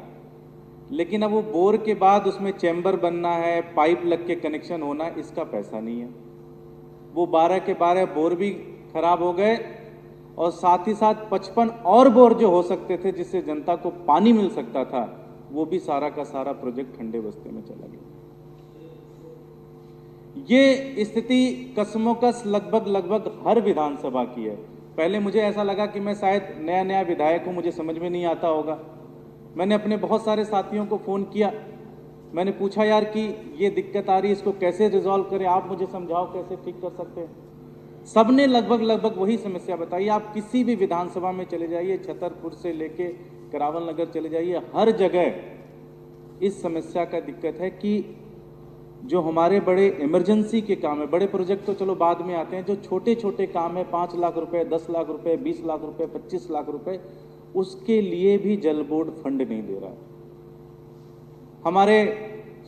लेकिन अब वो बोर के बाद उसमें चैम्बर बनना है, पाइप लग के कनेक्शन होना, इसका पैसा नहीं है। वो 12 के 12 बोर भी खराब हो गए और साथ ही साथ 55 और बोर जो हो सकते थे जिससे जनता को पानी मिल सकता था, वो भी सारा का सारा प्रोजेक्ट ठंडे बस्ते में चला गया। ये स्थिति कसमोकस लगभग हर विधानसभा की है। पहले मुझे ऐसा लगा कि मैं शायद नया विधायक हूं, मुझे समझ में नहीं आता होगा। मैंने अपने बहुत सारे साथियों को फ़ोन किया, मैंने पूछा, यार कि ये दिक्कत आ रही है, इसको कैसे रिजॉल्व करें, आप मुझे समझाओ कैसे ठीक कर सकते हैं। सबने लगभग वही समस्या बताई। आप किसी भी विधानसभा में चले जाइए, छतरपुर से लेके करावल नगर चले जाइए, हर जगह इस समस्या का दिक्कत है कि जो हमारे बड़े इमरजेंसी के काम है, बड़े प्रोजेक्ट तो चलो बाद में आते हैं, जो छोटे छोटे काम है, 5 लाख रुपए, 10 लाख रुपए, 20 लाख रुपए, 25 लाख रुपए, उसके लिए भी जल बोर्ड फंड नहीं दे रहा है। हमारे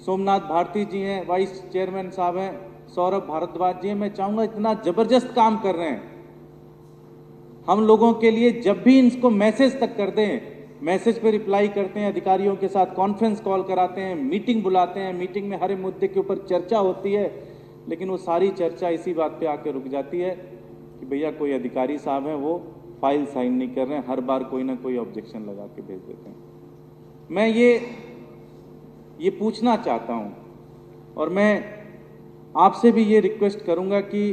सोमनाथ भारती जी हैं, वाइस चेयरमैन साहब हैं, सौरभ भारद्वाज जी हैं, मैं चाहूंगा इतना जबरदस्त काम कर रहे हैं हम लोगों के लिए। जब भी इनको मैसेज तक कर दें, मैसेज पे रिप्लाई करते हैं, अधिकारियों के साथ कॉन्फ्रेंस कॉल कराते हैं, मीटिंग बुलाते हैं, मीटिंग में हर मुद्दे के ऊपर चर्चा होती है, लेकिन वो सारी चर्चा इसी बात पे आके रुक जाती है कि भैया कोई अधिकारी साहब हैं वो फाइल साइन नहीं कर रहे हैं, हर बार कोई ना कोई ऑब्जेक्शन लगा के भेज देते हैं। मैं ये पूछना चाहता हूं और मैं आपसे भी ये रिक्वेस्ट करूंगा कि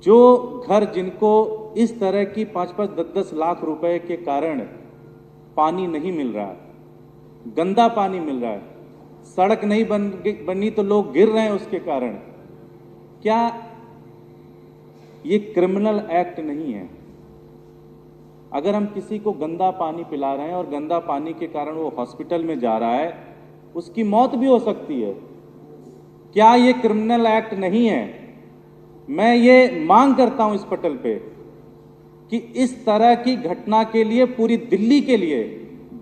जो घर जिनको इस तरह की 5-5, 10-10 लाख रुपए के कारण पानी नहीं मिल रहा है, गंदा पानी मिल रहा है, सड़क नहीं बनी तो लोग गिर रहे हैं उसके कारण, क्या ये क्रिमिनल एक्ट नहीं है? अगर हम किसी को गंदा पानी पिला रहे हैं और गंदा पानी के कारण वो हॉस्पिटल में जा रहा है, उसकी मौत भी हो सकती है, क्या ये क्रिमिनल एक्ट नहीं है? मैं ये मांग करता हूं इस पटल पे कि इस तरह की घटना के लिए पूरी दिल्ली के लिए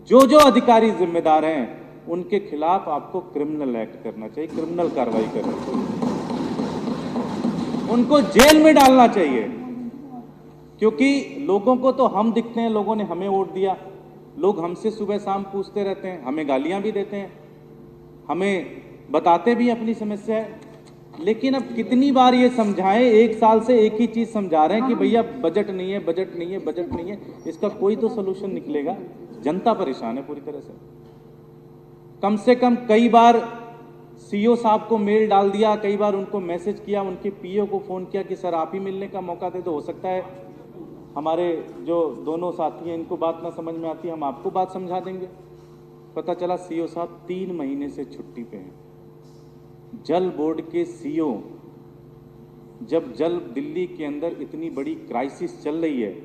जो अधिकारी जिम्मेदार हैं उनके खिलाफ आपको क्रिमिनल एक्ट करना चाहिए, क्रिमिनल कार्रवाई करनी चाहिए, उनको जेल में डालना चाहिए। क्योंकि लोगों को तो हम दिखते हैं, लोगों ने हमें वोट दिया, लोग हमसे सुबह शाम पूछते रहते हैं, हमें गालियां भी देते हैं, हमें बताते भी अपनी समस्या है, लेकिन अब कितनी बार ये समझाएं? 1 साल से एक ही चीज समझा रहे हैं कि भैया बजट नहीं है, बजट नहीं है, बजट नहीं है। इसका कोई तो सोल्यूशन निकलेगा? जनता परेशान है पूरी तरह से। कम से कम कई बार सीओ साहब को मेल डाल दिया, कई बार उनको मैसेज किया, उनके पीओ को फोन किया कि सर आप ही मिलने का मौका दे दो, हो सकता है हमारे जो दोनों साथी हैं इनको बात ना समझ में आती, हम आपको बात समझा देंगे। पता चला सीओ साहब 3 महीने से छुट्टी पे हैं। जल बोर्ड के सीओ, जब जल दिल्ली के अंदर इतनी बड़ी क्राइसिस चल रही है,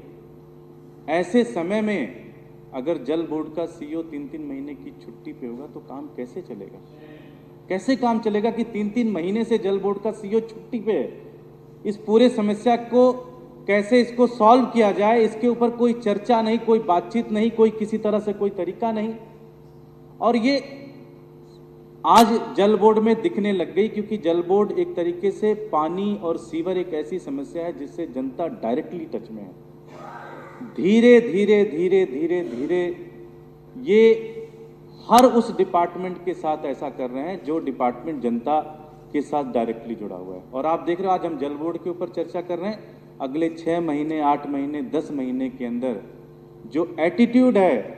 ऐसे समय में अगर जल बोर्ड का सीओ 3-3 महीने की छुट्टी पे होगा तो काम कैसे चलेगा? कैसे काम चलेगा कि 3-3 महीने से जल बोर्ड का सीओ छुट्टी पे है? इस पूरे समस्या को कैसे इसको सॉल्व किया जाए, इसके ऊपर कोई चर्चा नहीं, कोई बातचीत नहीं, कोई किसी तरह से कोई तरीका नहीं। और ये आज जल बोर्ड में दिखने लग गई, क्योंकि जल बोर्ड एक तरीके से पानी और सीवर एक ऐसी समस्या है जिससे जनता डायरेक्टली टच में है। धीरे धीरे धीरे धीरे धीरे ये हर उस डिपार्टमेंट के साथ ऐसा कर रहे हैं जो डिपार्टमेंट जनता के साथ डायरेक्टली जुड़ा हुआ है। और आप देख रहे हो आज हम जल बोर्ड के ऊपर चर्चा कर रहे हैं, अगले 6 महीने 8 महीने 10 महीने के अंदर जो एटीट्यूड है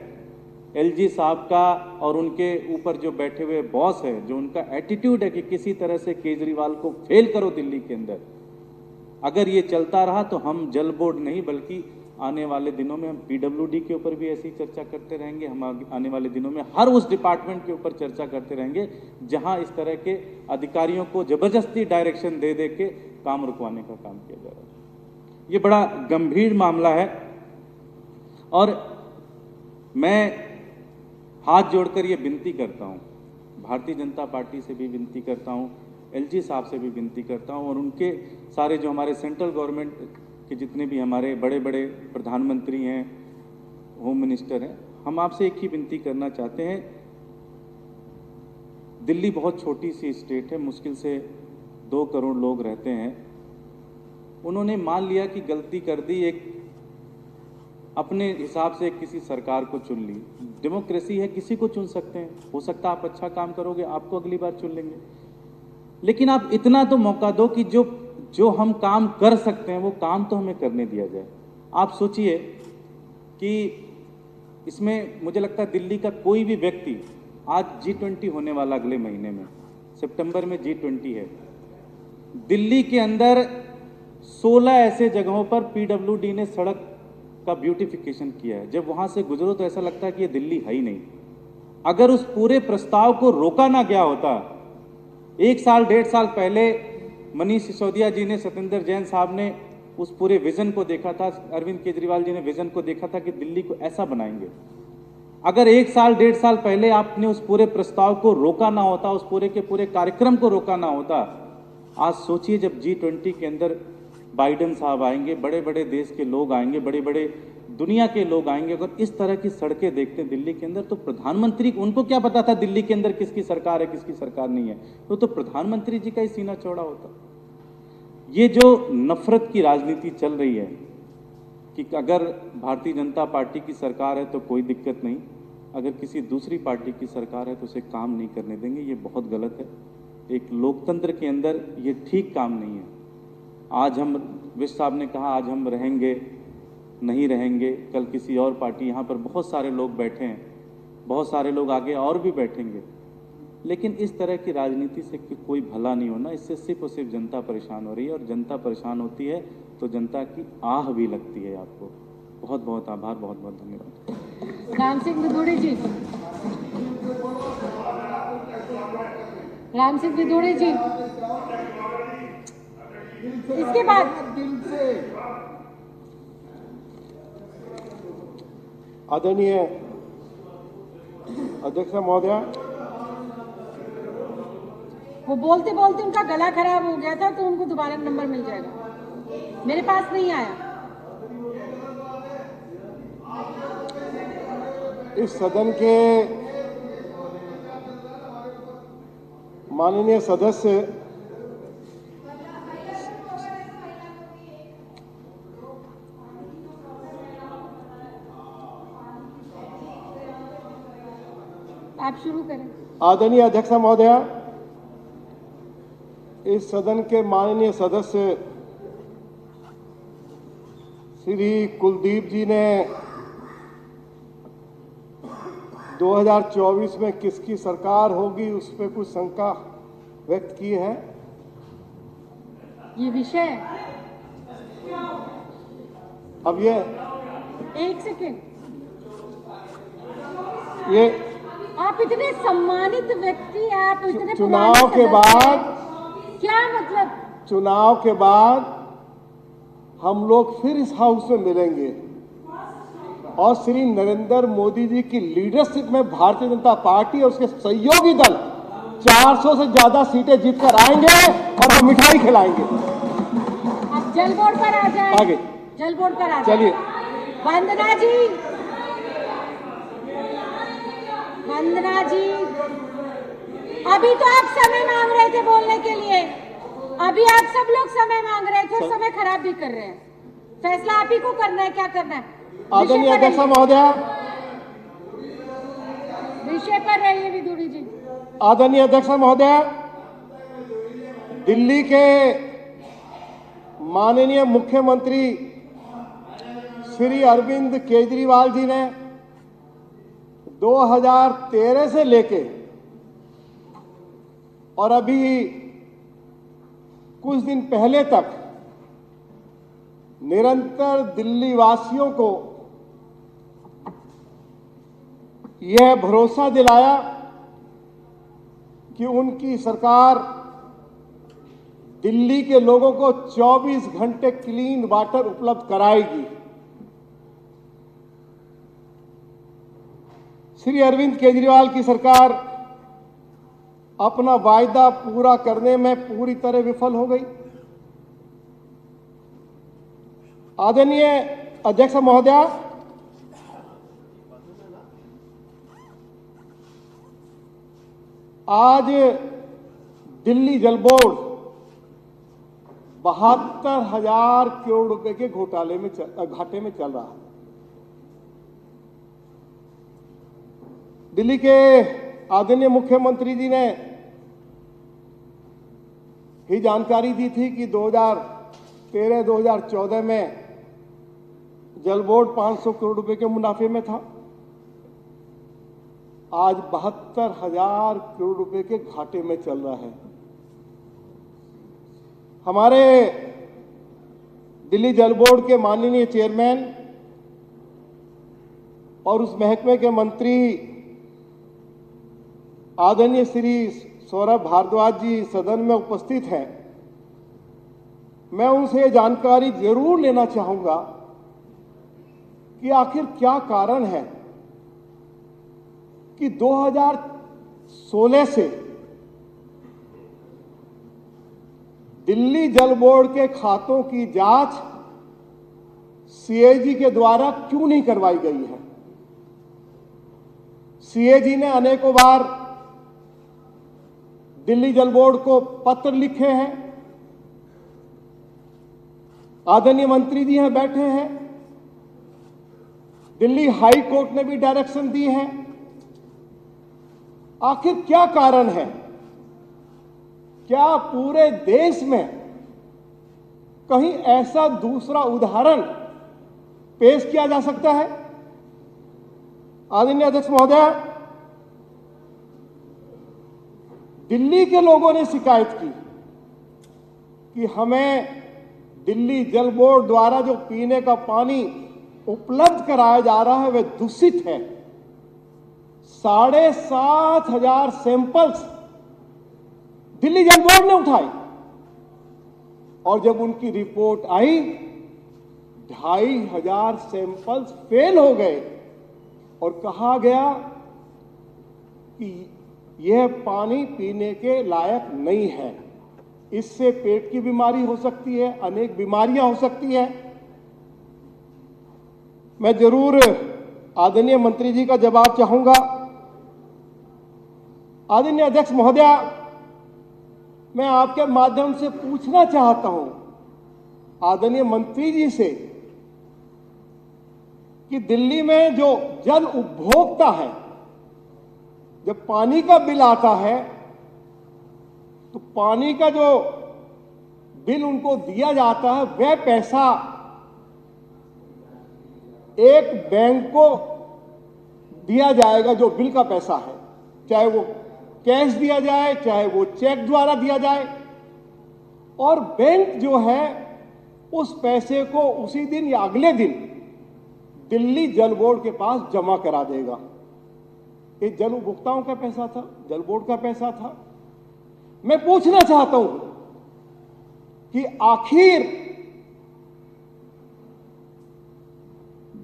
एलजी साहब का और उनके ऊपर जो बैठे हुए बॉस है, जो उनका एटीट्यूड है कि किसी तरह से केजरीवाल को फेल करो दिल्ली के अंदर, अगर ये चलता रहा तो हम जल बोर्ड नहीं बल्कि आने वाले दिनों में हम पीडब्ल्यूडी के ऊपर भी ऐसी चर्चा करते रहेंगे। हम आने वाले दिनों में हर उस डिपार्टमेंट के ऊपर चर्चा करते रहेंगे जहां इस तरह के अधिकारियों को जबरदस्ती डायरेक्शन दे दे के काम रुकवाने का काम किया जा रहा है। ये बड़ा गंभीर मामला है और मैं हाथ जोड़कर ये विनती करता हूं, भारतीय जनता पार्टी से भी विनती करता हूं, एलजी साहब से भी विनती करता हूं और उनके सारे जो हमारे सेंट्रल गवर्नमेंट के जितने भी हमारे बड़े बड़े प्रधानमंत्री हैं, होम मिनिस्टर हैं, हम आपसे एक ही विनती करना चाहते हैं। दिल्ली बहुत छोटी सी स्टेट है, मुश्किल से 2 करोड़ लोग रहते हैं। उन्होंने मान लिया कि गलती कर दी, एक अपने हिसाब से किसी सरकार को चुन ली। डेमोक्रेसी है, किसी को चुन सकते हैं, हो सकता है आप अच्छा काम करोगे, आपको अगली बार चुन लेंगे, लेकिन आप इतना तो मौका दो कि जो हम काम कर सकते हैं वो काम तो हमें करने दिया जाए। आप सोचिए कि इसमें मुझे लगता है दिल्ली का कोई भी व्यक्ति, आज G20 होने वाला अगले महीने में, सितंबर में G20 है, दिल्ली के अंदर 16 ऐसे जगहों पर पीडब्ल्यूडी ने सड़क का ब्यूटिफिकेशन किया है। जब वहां से गुजरो तो ऐसा लगता है कि ये दिल्ली है ही नहीं। अगर उस पूरे प्रस्ताव को रोका ना गया होता, 1 साल 1.5 साल पहले मनीष सिसोदिया जी ने, सत्येंद्र जैन साहब ने उस पूरे विजन को देखा था, अरविंद केजरीवाल जी ने विजन को देखा था कि दिल्ली को ऐसा बनाएंगे। अगर 1 साल 1.5 साल पहले आपने उस पूरे प्रस्ताव को रोका ना होता, उस पूरे के पूरे कार्यक्रम को रोका ना होता, आज सोचिए जब G20 के अंदर बाइडेन साहब आएंगे, बड़े बड़े देश के लोग आएंगे, बड़े बड़े दुनिया के लोग आएंगे, अगर इस तरह की सड़कें देखते हैं दिल्ली के अंदर, तो प्रधानमंत्री, उनको क्या पता था दिल्ली के अंदर किसकी सरकार है किसकी सरकार नहीं है, तो प्रधानमंत्री जी का ही सीना चौड़ा होता। ये जो नफरत की राजनीति चल रही है कि अगर भारतीय जनता पार्टी की सरकार है तो कोई दिक्कत नहीं, अगर किसी दूसरी पार्टी की सरकार है तो उसे काम नहीं करने देंगे, ये बहुत गलत है। एक लोकतंत्र के अंदर ये ठीक काम नहीं है। आज हम, विश साहब ने कहा आज हम रहेंगे नहीं रहेंगे, कल किसी और पार्टी, यहाँ पर बहुत सारे लोग बैठे हैं, बहुत सारे लोग आगे और भी बैठेंगे, लेकिन इस तरह की राजनीति से कोई भला नहीं होना। इससे सिर्फ और सिर्फ जनता परेशान हो रही है, और जनता परेशान होती है तो जनता की आह भी लगती है आपको। बहुत बहुत आभार, बहुत बहुत धन्यवाद। राम सिंह विदुड़े जी, राम सिंह विदुड़े जी, इसके बाद आदरणीय अध्यक्ष महोदया, वो बोलते बोलते उनका गला खराब हो गया था तो उनको दोबारा नंबर मिल जाएगा, मेरे पास नहीं आया। इस सदन के माननीय सदस्य आप शुरू करें। आदरणीय अध्यक्ष महोदया, इस सदन के माननीय सदस्य श्री कुलदीप जी ने 2024 में किसकी सरकार होगी उस पर कुछ शंका व्यक्त की है। ये विषय, अब ये एक सेकेंड, ये आप इतने सम्मानित व्यक्ति, आप इतने चुनाव पुराने के सदस्य, बाद, क्या मतलब, चुनाव के बाद हम लोग फिर इस हाउस में मिलेंगे और श्री नरेंद्र मोदी जी की लीडरशिप में भारतीय जनता पार्टी और उसके सहयोगी दल 400 से ज्यादा सीटें जीतकर आएंगे और हम मिठाई खिलाएंगे। आप जल बोर्ड पर आ जाए, आगे जल बोर्ड पर आ जाए। चलिए, वंदना जी, वंदना जी, अभी तो आप समय मांग रहे थे बोलने के लिए, अभी आप सब लोग समय मांग रहे थे और समय खराब भी कर रहे हैं। फैसला आप ही को करना है, क्या करना है। आदरणीय अध्यक्ष महोदया, विषय पर रहिए विदुरी जी। आदरणीय अध्यक्ष महोदया, दिल्ली के माननीय मुख्यमंत्री श्री अरविंद केजरीवाल जी ने 2013 से लेके और अभी कुछ दिन पहले तक निरंतर दिल्ली वासियों को यह भरोसा दिलाया कि उनकी सरकार दिल्ली के लोगों को 24 घंटे क्लीन वाटर उपलब्ध कराएगी। श्री अरविंद केजरीवाल की सरकार अपना वायदा पूरा करने में पूरी तरह विफल हो गई। आदरणीय अध्यक्ष महोदया, आज दिल्ली जल बोर्ड 72,000 करोड़ रुपए के घाटे में चल रहा है। दिल्ली के आदरणीय मुख्यमंत्री जी ने ही जानकारी दी थी कि 2013-2014 में जल बोर्ड 500 करोड़ रुपए के मुनाफे में था। आज 72,000 करोड़ रुपए के घाटे में चल रहा है। हमारे दिल्ली जल बोर्ड के माननीय चेयरमैन और उस महकमे के मंत्री आदरणीय श्री सौरभ भारद्वाज जी सदन में उपस्थित हैं। मैं उनसे ये जानकारी जरूर लेना चाहूंगा कि आखिर क्या कारण है कि 2016 से दिल्ली जल बोर्ड के खातों की जांच सीएजी के द्वारा क्यों नहीं करवाई गई है। सीएजी ने अनेकों बार दिल्ली जल बोर्ड को पत्र लिखे हैं। आदरणीय मंत्री जी हैं, बैठे हैं। दिल्ली हाई कोर्ट ने भी डायरेक्शन दी है। आखिर क्या कारण है? क्या पूरे देश में कहीं ऐसा दूसरा उदाहरण पेश किया जा सकता है? आदरणीय अध्यक्ष महोदया, दिल्ली के लोगों ने शिकायत की कि हमें दिल्ली जल बोर्ड द्वारा जो पीने का पानी उपलब्ध कराया जा रहा है वह दूषित है। 7,500 सैंपल्स दिल्ली जल बोर्ड ने उठाए और जब उनकी रिपोर्ट आई 2,500 सैंपल्स फेल हो गए और कहा गया कि यह पानी पीने के लायक नहीं है, इससे पेट की बीमारी हो सकती है, अनेक बीमारियां हो सकती हैं। मैं जरूर आदरणीय मंत्री जी का जवाब चाहूंगा। आदरणीय अध्यक्ष महोदया, मैं आपके माध्यम से पूछना चाहता हूं आदरणीय मंत्री जी से कि दिल्ली में जो जल उपभोक्ता है, जब पानी का बिल आता है तो पानी का जो बिल उनको दिया जाता है वह पैसा एक बैंक को दिया जाएगा जो बिल का पैसा है, चाहे वो कैश दिया जाए चाहे वो चेक द्वारा दिया जाए, और बैंक जो है उस पैसे को उसी दिन या अगले दिन दिल्ली जल बोर्ड के पास जमा करा देगा। ये जल उपभोक्ताओं का पैसा था, जल बोर्ड का पैसा था। मैं पूछना चाहता हूं कि आखिर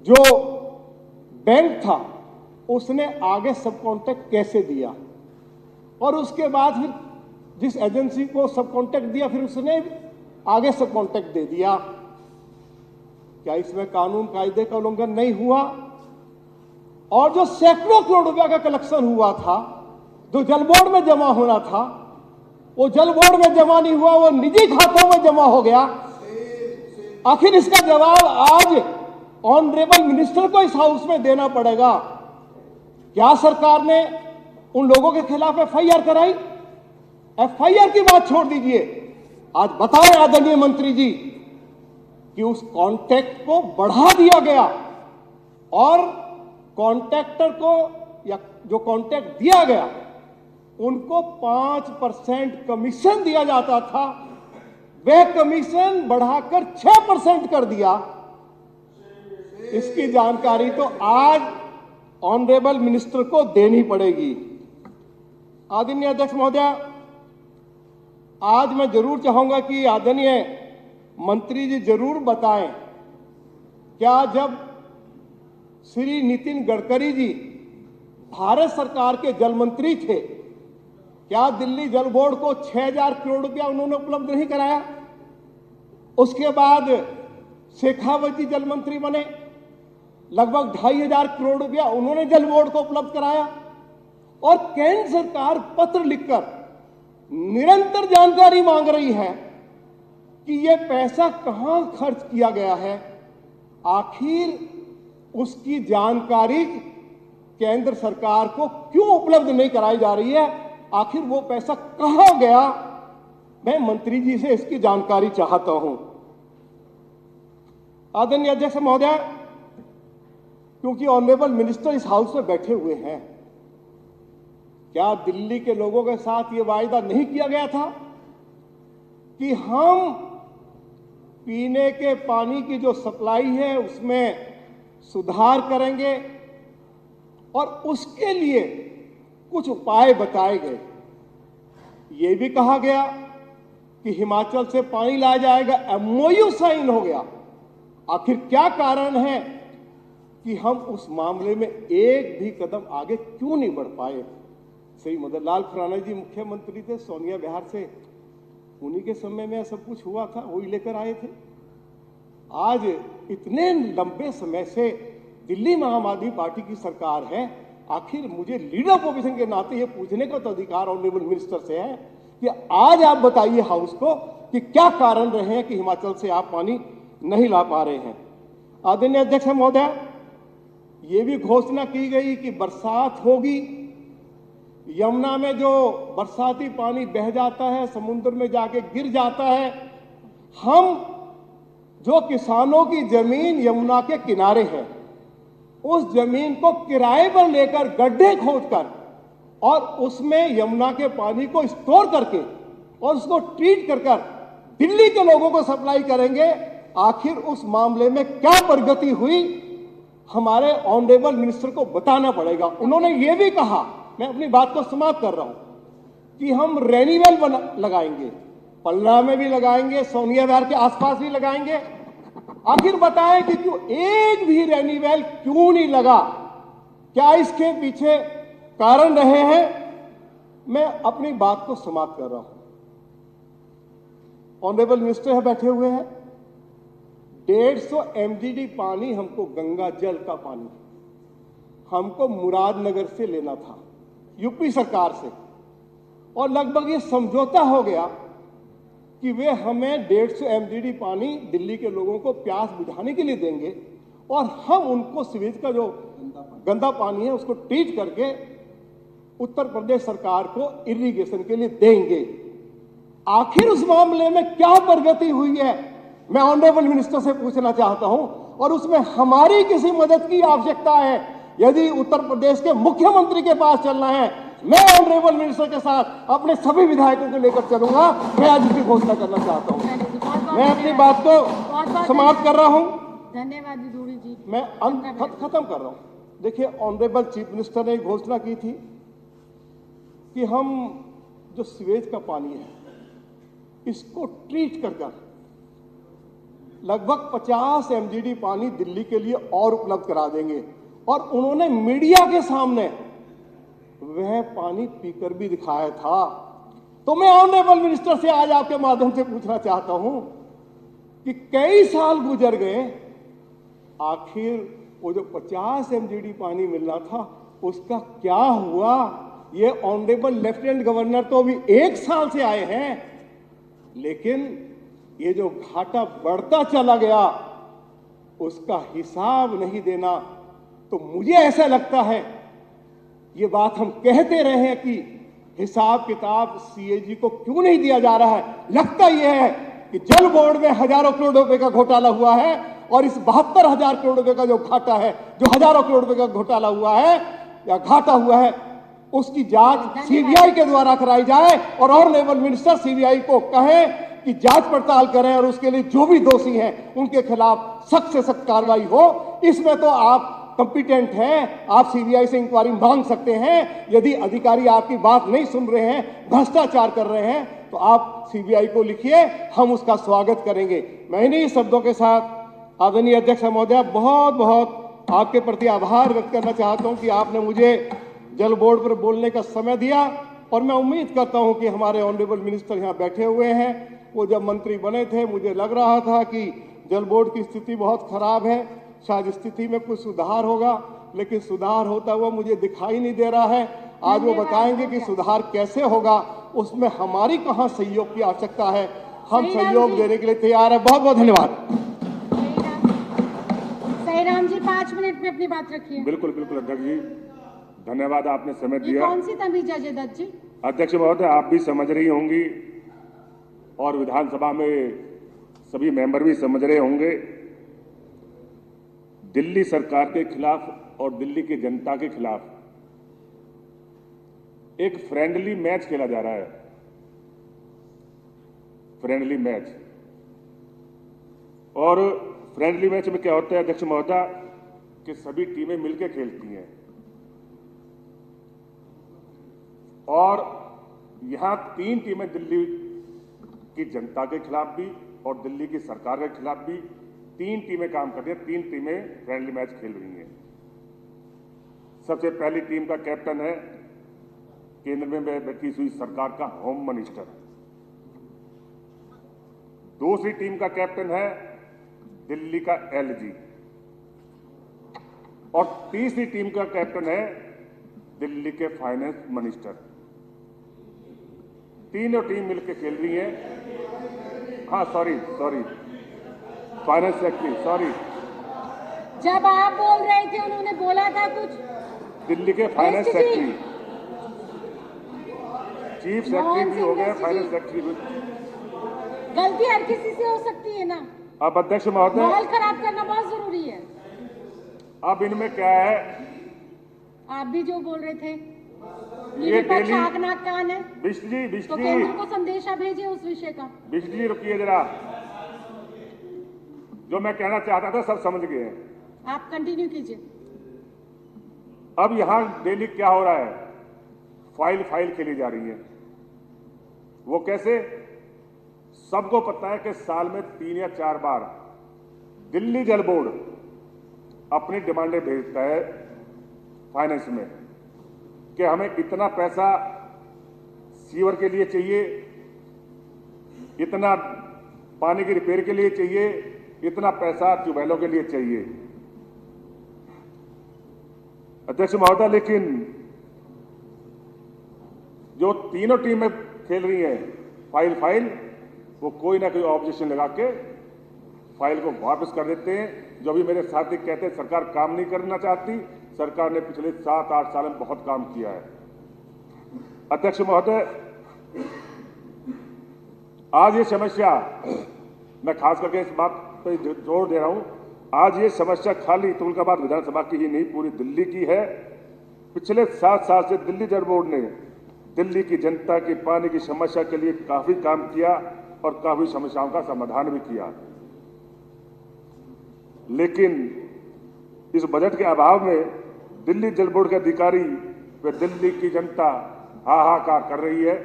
जो बैंक था उसने आगे सब कॉन्ट्रैक्ट कैसे दिया, और उसके बाद फिर जिस एजेंसी को सब कॉन्ट्रैक्ट दिया फिर उसने आगे सब कॉन्ट्रैक्ट दे दिया। क्या इसमें कानून कायदे का उल्लंघन नहीं हुआ? और जो सैकड़ों करोड़ रुपया का कलेक्शन हुआ था जो जल बोर्ड में जमा होना था वो जल बोर्ड में जमा नहीं हुआ, वो निजी खातों में जमा हो गया। आखिर इसका जवाब आज ऑनरेबल मिनिस्टर को इस हाउस में देना पड़ेगा। क्या सरकार ने उन लोगों के खिलाफ एफआईआर कराई? एफआईआर की बात छोड़ दीजिए, आज बताएं आदरणीय मंत्री जी कि उस कॉन्ट्रैक्ट को बढ़ा दिया गया और कॉन्ट्रैक्टर को या जो कॉन्ट्रैक्ट दिया गया उनको 5% कमीशन दिया जाता था, वह कमीशन बढ़ाकर 6% कर दिया। इसकी जानकारी तो आज ऑनरेबल मिनिस्टर को देनी पड़ेगी। आदरणीय अध्यक्ष महोदय, आज मैं जरूर चाहूंगा कि आदरणीय मंत्री जी जरूर बताएं, क्या जब श्री नितिन गडकरी जी भारत सरकार के जल मंत्री थे, क्या दिल्ली जल बोर्ड को 6,000 करोड़ रुपया उन्होंने उपलब्ध नहीं कराया? उसके बाद शेखावत जी जल मंत्री बने, लगभग 2,500 करोड़ रुपया उन्होंने जल बोर्ड को उपलब्ध कराया। और केंद्र सरकार पत्र लिखकर निरंतर जानकारी मांग रही है कि यह पैसा कहां खर्च किया गया है। आखिर उसकी जानकारी केंद्र सरकार को क्यों उपलब्ध नहीं कराई जा रही है? आखिर वो पैसा कहां गया? मैं मंत्री जी से इसकी जानकारी चाहता हूं। आदरणीय अध्यक्ष महोदय, क्योंकि ऑनरेबल मिनिस्टर इस हाउस में बैठे हुए हैं, क्या दिल्ली के लोगों के साथ ये वायदा नहीं किया गया था कि हम पीने के पानी की जो सप्लाई है उसमें सुधार करेंगे और उसके लिए कुछ उपाय बताए गए। ये भी कहा गया कि हिमाचल से पानी लाया जाएगा, एमओयू साइन हो गया। आखिर क्या कारण है कि हम उस मामले में एक भी कदम आगे क्यों नहीं बढ़ पाए? श्री मदन लाल खुराना जी मुख्यमंत्री थे, सोनिया बिहार से, उन्हीं के समय में सब कुछ हुआ था, वही लेकर आए थे। आज इतने लंबे समय से दिल्ली में आम आदमी पार्टी की सरकार है, आखिर मुझे लीडर ऑपोजिशन के नाते ये पूछने का तो अधिकार ऑनरेबल मिनिस्टर से है कि आज आप बताइए हाउस को कि क्या कारण रहे हैं कि हिमाचल से आप पानी नहीं ला पा रहे हैं। आदरणीय अध्यक्ष महोदय, ये भी घोषणा की गई कि बरसात होगी, यमुना में जो बरसाती पानी बह जाता है समुद्र में जाके गिर जाता है, हम जो किसानों की जमीन यमुना के किनारे है उस जमीन को किराए पर लेकर गड्ढे खोदकर और उसमें यमुना के पानी को स्टोर करके और उसको ट्रीट कर दिल्ली के लोगों को सप्लाई करेंगे। आखिर उस मामले में क्या प्रगति हुई, हमारे ऑनरेबल मिनिस्टर को बताना पड़ेगा। उन्होंने ये भी कहा, मैं अपनी बात को समाप्त कर रहा हूं, कि हम रेनीवेल लगाएंगे, पलना में भी लगाएंगे, सोनिया बिहार के आसपास भी लगाएंगे। आखिर बताएं कि क्यों एक भी रेनीवेल क्यों नहीं लगा? क्या इसके पीछे कारण रहे हैं? मैं अपनी बात को समाप्त कर रहा हूं। ऑनरेबल मिनिस्टर है बैठे हुए हैं, 150 MGD पानी हमको, गंगा जल का पानी हमको मुरादनगर से लेना था, यूपी सरकार से, और लगभग ये समझौता हो गया कि वे हमें 150 MGD पानी दिल्ली के लोगों को प्यास बुझाने के लिए देंगे और हम उनको सीवेज का जो गंदा पानी है उसको ट्रीट करके उत्तर प्रदेश सरकार को इरिगेशन के लिए देंगे। आखिर उस मामले में क्या प्रगति हुई है, मैं ऑनरेबल मिनिस्टर से पूछना चाहता हूं, और उसमें हमारी किसी मदद की आवश्यकता है। यदि उत्तर प्रदेश के मुख्यमंत्री के पास चलना है, मैं ऑनरेबल मिनिस्टर के साथ अपने सभी विधायकों को लेकर चलूंगा। मैं आज इसकी घोषणा करना चाहता हूं। मैं अपनी बात को समाप्त कर रहा हूं। धन्यवाद दूरी जी। मैं खत्म कर रहा हूं। देखिए, ऑनरेबल चीफ मिनिस्टर ने घोषणा की थी कि हम जो सीवेज का पानी है इसको ट्रीट कर लगभग 50 MGD पानी दिल्ली के लिए और उपलब्ध करा देंगे, और उन्होंने मीडिया के सामने वह पानी पीकर भी दिखाया था। तो मैं ऑनरेबल मिनिस्टर से आज आपके माध्यम से पूछना चाहता हूं कि कई साल गुजर गए, आखिर वो जो 50 MGD पानी मिलना था उसका क्या हुआ? ये ऑनरेबल लेफ्टिनेंट गवर्नर तो अभी 1 साल से आए हैं, लेकिन ये जो घाटा बढ़ता चला गया उसका हिसाब नहीं देना, तो मुझे ऐसा लगता है ये बात हम कहते रहे हैं कि हिसाब किताब सीएजी को क्यों नहीं दिया जा रहा है। लगता यह है कि जल बोर्ड में हजारों करोड़ रुपए का घोटाला हुआ है और इस 72,000 करोड़ रुपए का जो घाटा है, जो हजारों करोड़ रुपए का घोटाला हुआ है या घाटा हुआ है, उसकी जांच सीबीआई के द्वारा कराई जाए और ऑनरेबल मिनिस्टर सीबीआई को कहे कि जांच पड़ताल करें और उसके लिए जो भी दोषी हैं उनके खिलाफ सख्त से सख्त कार्रवाई हो। इसमें तो आप कंपिटेंट हैं, आप सीबीआई से इंक्वायरी मांग सकते हैं। यदि अधिकारी आपकी बात नहीं सुन रहे हैं, भ्रष्टाचार कर रहे हैं, तो आप सीबीआई को लिखिए, हम उसका स्वागत करेंगे। मैं इन्हीं शब्दों के साथ आदरणीय अध्यक्ष महोदय बहुत बहुत आपके प्रति आभार व्यक्त करना चाहता हूं कि आपने मुझे जल बोर्ड पर बोलने का समय दिया, और मैं उम्मीद करता हूं कि हमारे ऑनरेबल मिनिस्टर यहाँ बैठे हुए हैं। वो जब मंत्री बने थे मुझे लग रहा था कि जल बोर्ड की स्थिति बहुत खराब है, शायद स्थिति में कुछ सुधार होगा, लेकिन सुधार होता हुआ मुझे दिखाई नहीं दे रहा है। आज वो बताएंगे कि सुधार कैसे होगा, उसमें हमारी कहाँ सहयोग की आवश्यकता है। हम सहयोग देने के लिए तैयार है। बहुत बहुत धन्यवाद। सहीराम जी 5 मिनट में अपनी बात रखिए। बिल्कुल बिल्कुल अध्यक्ष जी, धन्यवाद, आपने समय दिया। कौन सी तमीज है दत्त जी? अध्यक्ष महोदय, आप भी समझ रही होंगी और विधानसभा में सभी मेंबर भी समझ रहे होंगे, दिल्ली सरकार के खिलाफ और दिल्ली की जनता के खिलाफ एक फ्रेंडली मैच खेला जा रहा है। फ्रेंडली मैच, और फ्रेंडली मैच में क्या होता है अध्यक्ष महोदय कि सभी टीमें मिलकर खेलती हैं, और यहां 3 टीमें दिल्ली की जनता के खिलाफ भी और दिल्ली की सरकार के खिलाफ भी 3 टीमें काम कर रही हैं। 3 टीमें फ्रेंडली मैच खेल रही हैं। सबसे पहली टीम का कैप्टन है केंद्र में बैठी हुई सरकार का होम मिनिस्टर। दूसरी टीम का कैप्टन है दिल्ली का एलजी, और तीसरी टीम का कैप्टन है दिल्ली के फाइनेंस मिनिस्टर। तीनों टीम मिलकर खेल रही है। हाँ सॉरी, फाइनेंस सेक्रेटरी, सॉरी। जब आप बोल रहे थे उन्होंने बोला था कुछ, दिल्ली के फाइनेंस सेक्रेटरी, चीफ सेक्रेटरी भी हो गए, फाइनेंस सेक्रेटरी भी। गलती हर किसी से हो सकती है ना। अब अध्यक्ष महोदय, माहौल खराब करना बहुत जरूरी है। अब इनमें क्या है, आप भी जो बोल रहे थे ये डेली आंख नाक कान है, बिजली तो केंद्र को संदेशा भेजे उस विषय का। बिजली रुकिए जरा, जो मैं कहना चाहता था सब समझ गए हैं। आप कंटिन्यू कीजिए। अब यहां डेली क्या हो रहा है, फाइल खेली जा रही है। वो कैसे? सबको पता है कि साल में 3 या 4 बार दिल्ली जल बोर्ड अपनी डिमांडें भेजता है फाइनेंस में कि हमें इतना पैसा सीवर के लिए चाहिए, इतना पानी की रिपेयर के लिए चाहिए, इतना पैसा ट्यूबवेलों के लिए चाहिए। अध्यक्ष महोदय, लेकिन जो तीनों टीमें खेल रही हैं फाइल, वो कोई ना कोई ऑब्जेक्शन लगा के फाइल को वापस कर देते हैं। जो भी मेरे साथी कहते हैं सरकार काम नहीं करना चाहती, सरकार ने पिछले 7-8 साल में बहुत काम किया है। अध्यक्ष महोदय, आज ये समस्या, मैं खास करके इस बात पर जोर दे रहा हूं, आज ये समस्या खाली तुलकाबाद विधानसभा की ही नहीं, पूरी दिल्ली की है। पिछले 7 साल से दिल्ली जल बोर्ड ने दिल्ली की जनता की पानी की समस्या के लिए काफी काम किया और काफी समस्याओं का समाधान भी किया, लेकिन इस बजट के अभाव में दिल्ली जल बोर्ड के अधिकारी व दिल्ली की जनता हाहाकार कर रही है।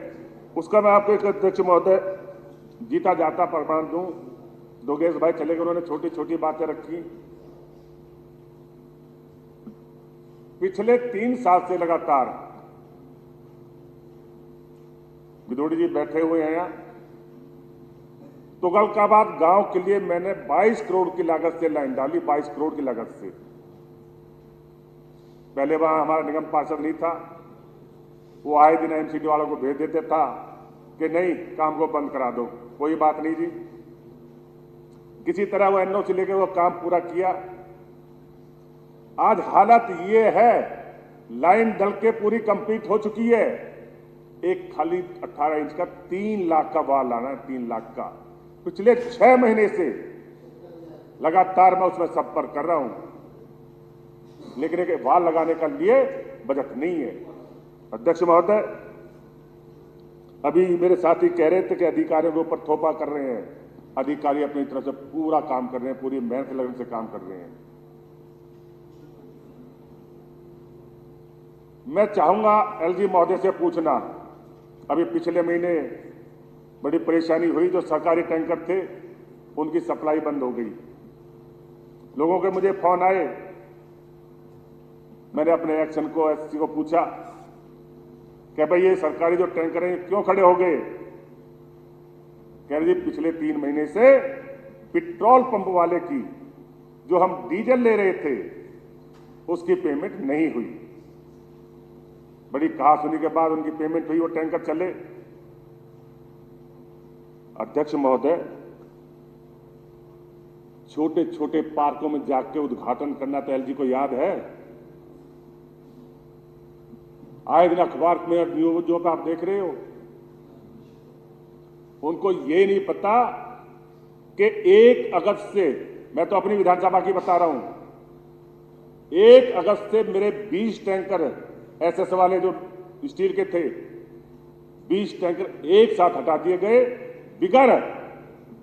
उसका मैं आपको एक अध्यक्ष महोदय जीता जाता प्रमाण दूं। दोगेश भाई चले गए, उन्होंने छोटी छोटी बातें रखी। पिछले 3 साल से लगातार विदोड़ी जी बैठे हुए हैं यहाँ, तुगलकाबाद गांव के लिए मैंने 22 करोड़ की लागत से लाइन डाली, 22 करोड़ की लागत से। पहले वहां हमारा निगम पार्षद नहीं था, वो आए दिन एमसीडी वालों को भेज देते था कि नहीं काम को बंद करा दो, कोई बात नहीं जी। किसी तरह वो एनओसी लेके वो काम पूरा किया। आज हालत ये है, लाइन डल के पूरी कंप्लीट हो चुकी है, एक खाली 18 इंच का 3 लाख का वाल लाना है, 3 लाख का। पिछले 6 महीने से लगातार मैं उसमें संपर्क कर रहा हूं, लेकिन एक वाल लगाने का लिए बजट नहीं है। अध्यक्ष महोदय, अभी मेरे साथी कह रहे थे कि अधिकारियों के ऊपर थोपा कर रहे हैं। अधिकारी अपनी तरफ से पूरा काम कर रहे हैं, पूरी मेहनत लगन से काम कर रहे हैं। मैं चाहूंगा एलजी महोदय से पूछना, अभी पिछले महीने बड़ी परेशानी हुई, जो सरकारी टैंकर थे उनकी सप्लाई बंद हो गई। लोगों के मुझे फोन आए, मैंने अपने एक्शन को एससी को पूछा कि भाई ये सरकारी जो टैंकर हैं क्यों खड़े हो गए। कह रहे जी पिछले 3 महीने से पेट्रोल पंप वाले की जो हम डीजल ले रहे थे उसकी पेमेंट नहीं हुई। बड़ी कहा सुनी के बाद उनकी पेमेंट हुई, वो टैंकर चले। अध्यक्ष महोदय, छोटे छोटे पार्कों में जाके उद्घाटन करना तो एलजी को याद है। आए दिन अखबार में न्यूज़ों का आप देख रहे हो, उनको ये नहीं पता कि 1 अगस्त से, मैं तो अपनी विधानसभा की बता रहा हूं, 1 अगस्त से मेरे 20 टैंकर एसएस वाले जो स्टील के थे, 20 टैंकर एक साथ हटा दिए गए बिगड़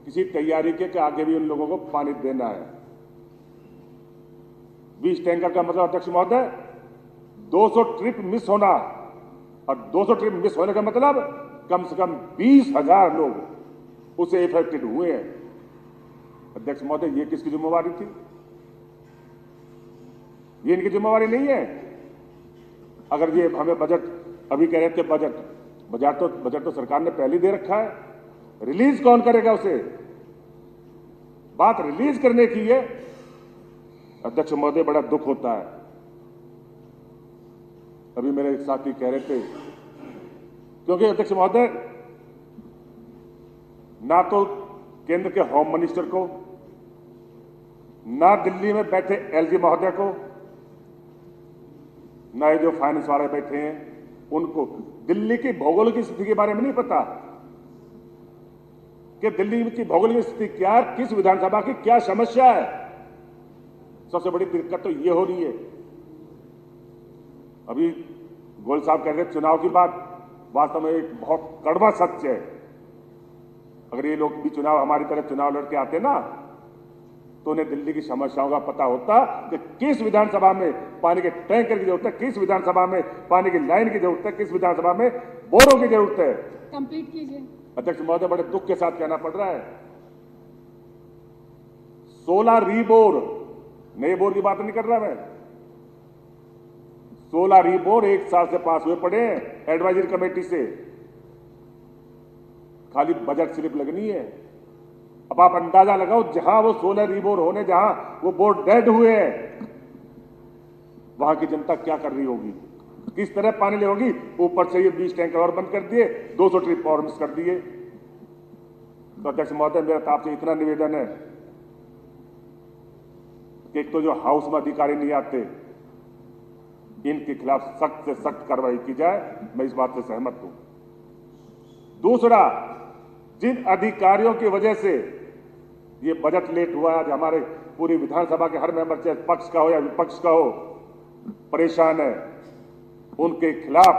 किसी तैयारी के आगे भी उन लोगों को पानी देना है। 20 टैंकर का मतलब अध्यक्ष महोदय 200 ट्रिप मिस होना, और 200 ट्रिप मिस होने का मतलब कम से कम 20,000 लोग उससे इफेक्टेड हुए हैं। अध्यक्ष महोदय, ये किसकी जिम्मेवारी थी? ये इनकी जिम्मेवारी नहीं है। अगर ये हमें बजट अभी कह रहे थे, बजट तो सरकार ने पहले दे रखा है, रिलीज कौन करेगा उसे? बात रिलीज करने की है। अध्यक्ष महोदय, बड़ा दुख होता है। अभी मेरे एक साथी कह रहे थे, क्योंकि अध्यक्ष महोदय ना तो केंद्र के होम मिनिस्टर को, ना दिल्ली में बैठे एलजी महोदय को, ना ये जो फाइनेंस वाले बैठे हैं उनको दिल्ली की भौगोलिक स्थिति के बारे में नहीं पता कि दिल्ली की भौगोलिक स्थिति क्या है, किस विधानसभा की क्या समस्या है। सबसे बड़ी दिक्कत तो ये हो रही है। अभी गोयल साहब कह रहे थे चुनाव की बात, वास्तव में एक बहुत कड़वा सत्य है। अगर ये लोग भी चुनाव हमारी तरह चुनाव लड़के आते ना, तो उन्हें दिल्ली की समस्याओं का पता होता कि किस विधानसभा में पानी के टैंकर की जरूरत है, किस विधानसभा में पानी की लाइन की जरूरत है, किस विधानसभा में बोरों की जरूरत है। कंप्लीट कीजिए। अध्यक्ष महोदय, बड़े दुख के साथ कहना पड़ रहा है, 16 रीबोर, नए बोर की बात नहीं कर रहा मैं, 16 रीबोर 1 साल से पास हुए पड़े हैं एडवाइजरी कमेटी से। खाली बजट स्लिप लगनी है। अब आप अंदाजा लगाओ, जहां वो 16 रीबोर होने, जहां वो बोर्ड डेड हुए हैं, वहां की जनता क्या कर रही होगी, किस तरह पानी ले होगी। ऊपर से ये 20 टैंकर और बंद कर दिए, 200 ट्रिप और मिस कर दिए। तो अध्यक्ष महोदय, मेरा आपसे इतना निवेदन है कि एक तो जो हाउस में अधिकारी नहीं आते, इनके खिलाफ सख्त से सख्त कार्रवाई की जाए, मैं इस बात से सहमत हूं। दूसरा, जिन अधिकारियों की वजह से ये बजट लेट हुआ, आज हमारे पूरी विधानसभा के हर मेंबर, चाहे पक्ष का हो या विपक्ष का हो, परेशान है, उनके खिलाफ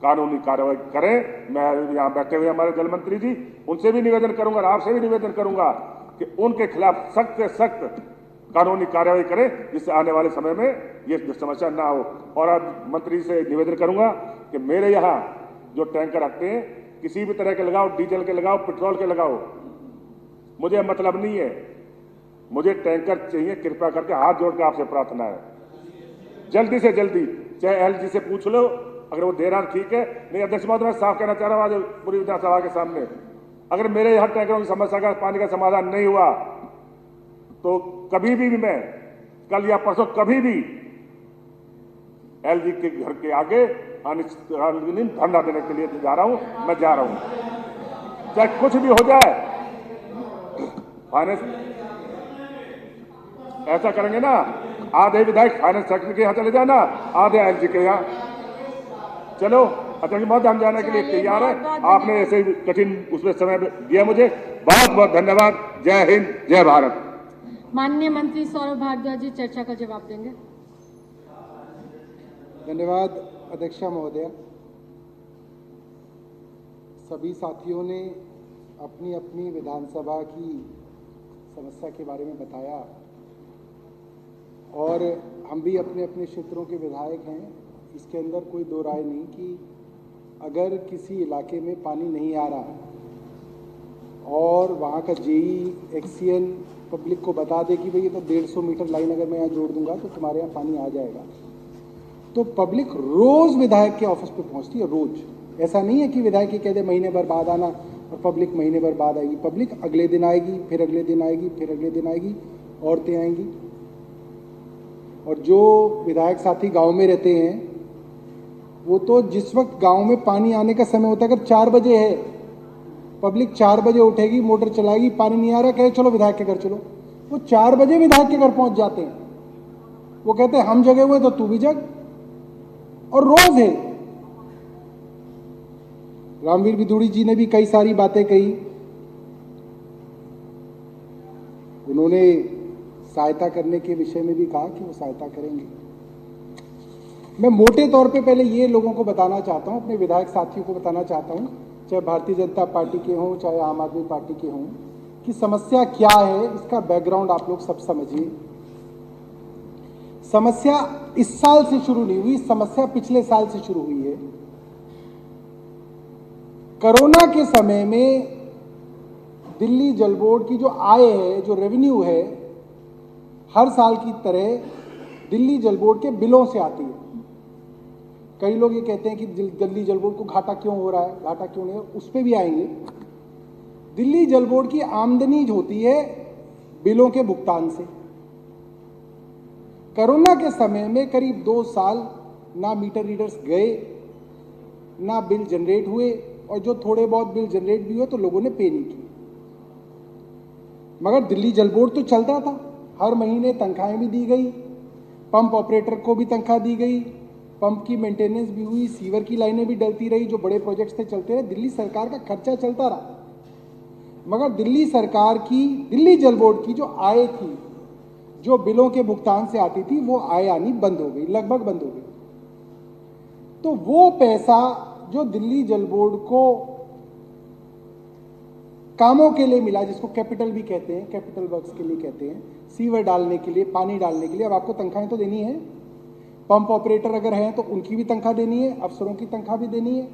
कानूनी कार्रवाई करें। मैं यहां बैठे हुए हमारे जल मंत्री जी, उनसे भी निवेदन करूंगा और आपसे भी निवेदन करूंगा कि उनके खिलाफ सख्त से सख्त कानूनी कार्रवाई करें, जिससे आने वाले समय में ये समस्या ना हो। और आज मंत्री से निवेदन करूंगा कि मेरे यहां जो टैंकर रखते हैं, किसी भी तरह के लगाओ, डीजल के लगाओ, पेट्रोल के लगाओ, मुझे मतलब नहीं है, मुझे टैंकर चाहिए। कृपया करके हाथ जोड़ के आपसे प्रार्थना है, जल्दी से जल्दी, चाहे एलजी से पूछ लो, अगर वो दे रहा ठीक है, नहीं अध्यक्ष महोदय, मैं साफ कहना चाह रहा हूं आज पूरी विधानसभा के सामने, अगर मेरे यहां टैंकरों की समस्या का पानी का समाधान नहीं हुआ तो कभी भी मैं, कल या परसों कभी भी एलजी के घर के आगे अनिश्चितकालीन धरना देने के लिए जा रहा हूं। मैं जा रहा हूं, चाहे कुछ भी हो जाए। फाइनेंस ऐसा करेंगे ना, आधे विधायक फाइनेंस सेक्रेटरी के यहाँ चले जाना, आधे एलजी के यहाँ। चलो अध्यक्ष महोदय, हम जाने के लिए तैयार है। आपने ऐसे कठिन उसमें समय दिया मुझे, बहुत बहुत धन्यवाद। जय हिंद, जय भारत। माननीय मंत्री सौरभ भारद्वाज जी चर्चा का जवाब देंगे। धन्यवाद अध्यक्षा महोदय। सभी साथियों ने अपनी अपनी विधानसभा की समस्या के बारे में बताया और हम भी अपने अपने क्षेत्रों के विधायक हैं। इसके अंदर कोई दो राय नहीं कि अगर किसी इलाके में पानी नहीं आ रहा और वहाँ का जेई एक्सीएन पब्लिक को बता दे कि भाई ये तो 150 मीटर लाइन अगर मैं यहाँ जोड़ दूंगा तो तुम्हारे यहाँ पानी आ जाएगा, तो पब्लिक रोज विधायक के ऑफिस पे पहुंचती है, रोज। ऐसा नहीं है कि विधायक ही कह दे महीने भर बाद आना और पब्लिक महीने भर बाद आएगी। पब्लिक अगले दिन आएगी, फिर अगले दिन आएगी, फिर अगले दिन आएगी, औरतें आएंगी। और जो विधायक साथी गांव में रहते हैं वो तो जिस वक्त गांव में पानी आने का समय होता है, अगर 4 बजे है, पब्लिक 4 बजे उठेगी, मोटर चलाएगी, पानी नहीं आ रहा, कहे चलो विधायक के घर चलो, वो 4 बजे विधायक के घर पहुंच जाते हैं। वो कहते हैं हम जगे हुए तो तू भी जग। और रोज है। रामवीर बिदुड़ी जी ने भी कई सारी बातें कही। उन्होंने सहायता करने के विषय में भी कहा कि वो सहायता करेंगे। मैं मोटे तौर पे पहले ये लोगों को बताना चाहता हूं, अपने विधायक साथियों को बताना चाहता हूं, चाहे भारतीय जनता पार्टी के हों चाहे आम आदमी पार्टी के हों, कि समस्या क्या है, इसका बैकग्राउंड आप लोग सब समझिए। समस्या इस साल से शुरू नहीं हुई, समस्या पिछले साल से शुरू हुई है। कोरोना के समय में दिल्ली जल बोर्ड की जो आय है, जो रेवेन्यू है, हर साल की तरह दिल्ली जल बोर्ड के बिलों से आती है। कई लोग ये कहते हैं कि दिल्ली जल बोर्ड को घाटा क्यों हो रहा है, घाटा क्यों नहीं, उस पर भी आएंगे। दिल्ली जल बोर्ड की आमदनी होती है बिलों के भुगतान से। कोरोना के समय में करीब 2 साल ना मीटर रीडर्स गए, ना बिल जनरेट हुए, और जो थोड़े बहुत बिल जनरेट भी हुए तो लोगों ने पे नहीं किए। मगर दिल्ली जल बोर्ड तो चलता था, हर महीने तनख्वाहें भी दी गई, पंप ऑपरेटर को भी तनख्वाह दी गई, पंप की मेंटेनेंस भी हुई, सीवर की लाइनें भी डलती रही, जो बड़े प्रोजेक्ट्स थे चलते रहे, दिल्ली सरकार का खर्चा चलता रहा। मगर दिल्ली सरकार की, दिल्ली जल बोर्ड की जो आय थी, जो बिलों के भुगतान से आती थी, वो आय आनी बंद हो गई, लगभग बंद हो गई। तो वो पैसा जो दिल्ली जल बोर्ड को कामों के लिए मिला, जिसको कैपिटल भी कहते हैं, कैपिटल वर्क्स के लिए कहते हैं, सीवर डालने के लिए, पानी डालने के लिए, अब आपको तनख्वाहें तो देनी है। पंप ऑपरेटर अगर हैं तो उनकी भी तनख्वाह देनी है, अफसरों की तनख्वाह भी देनी है।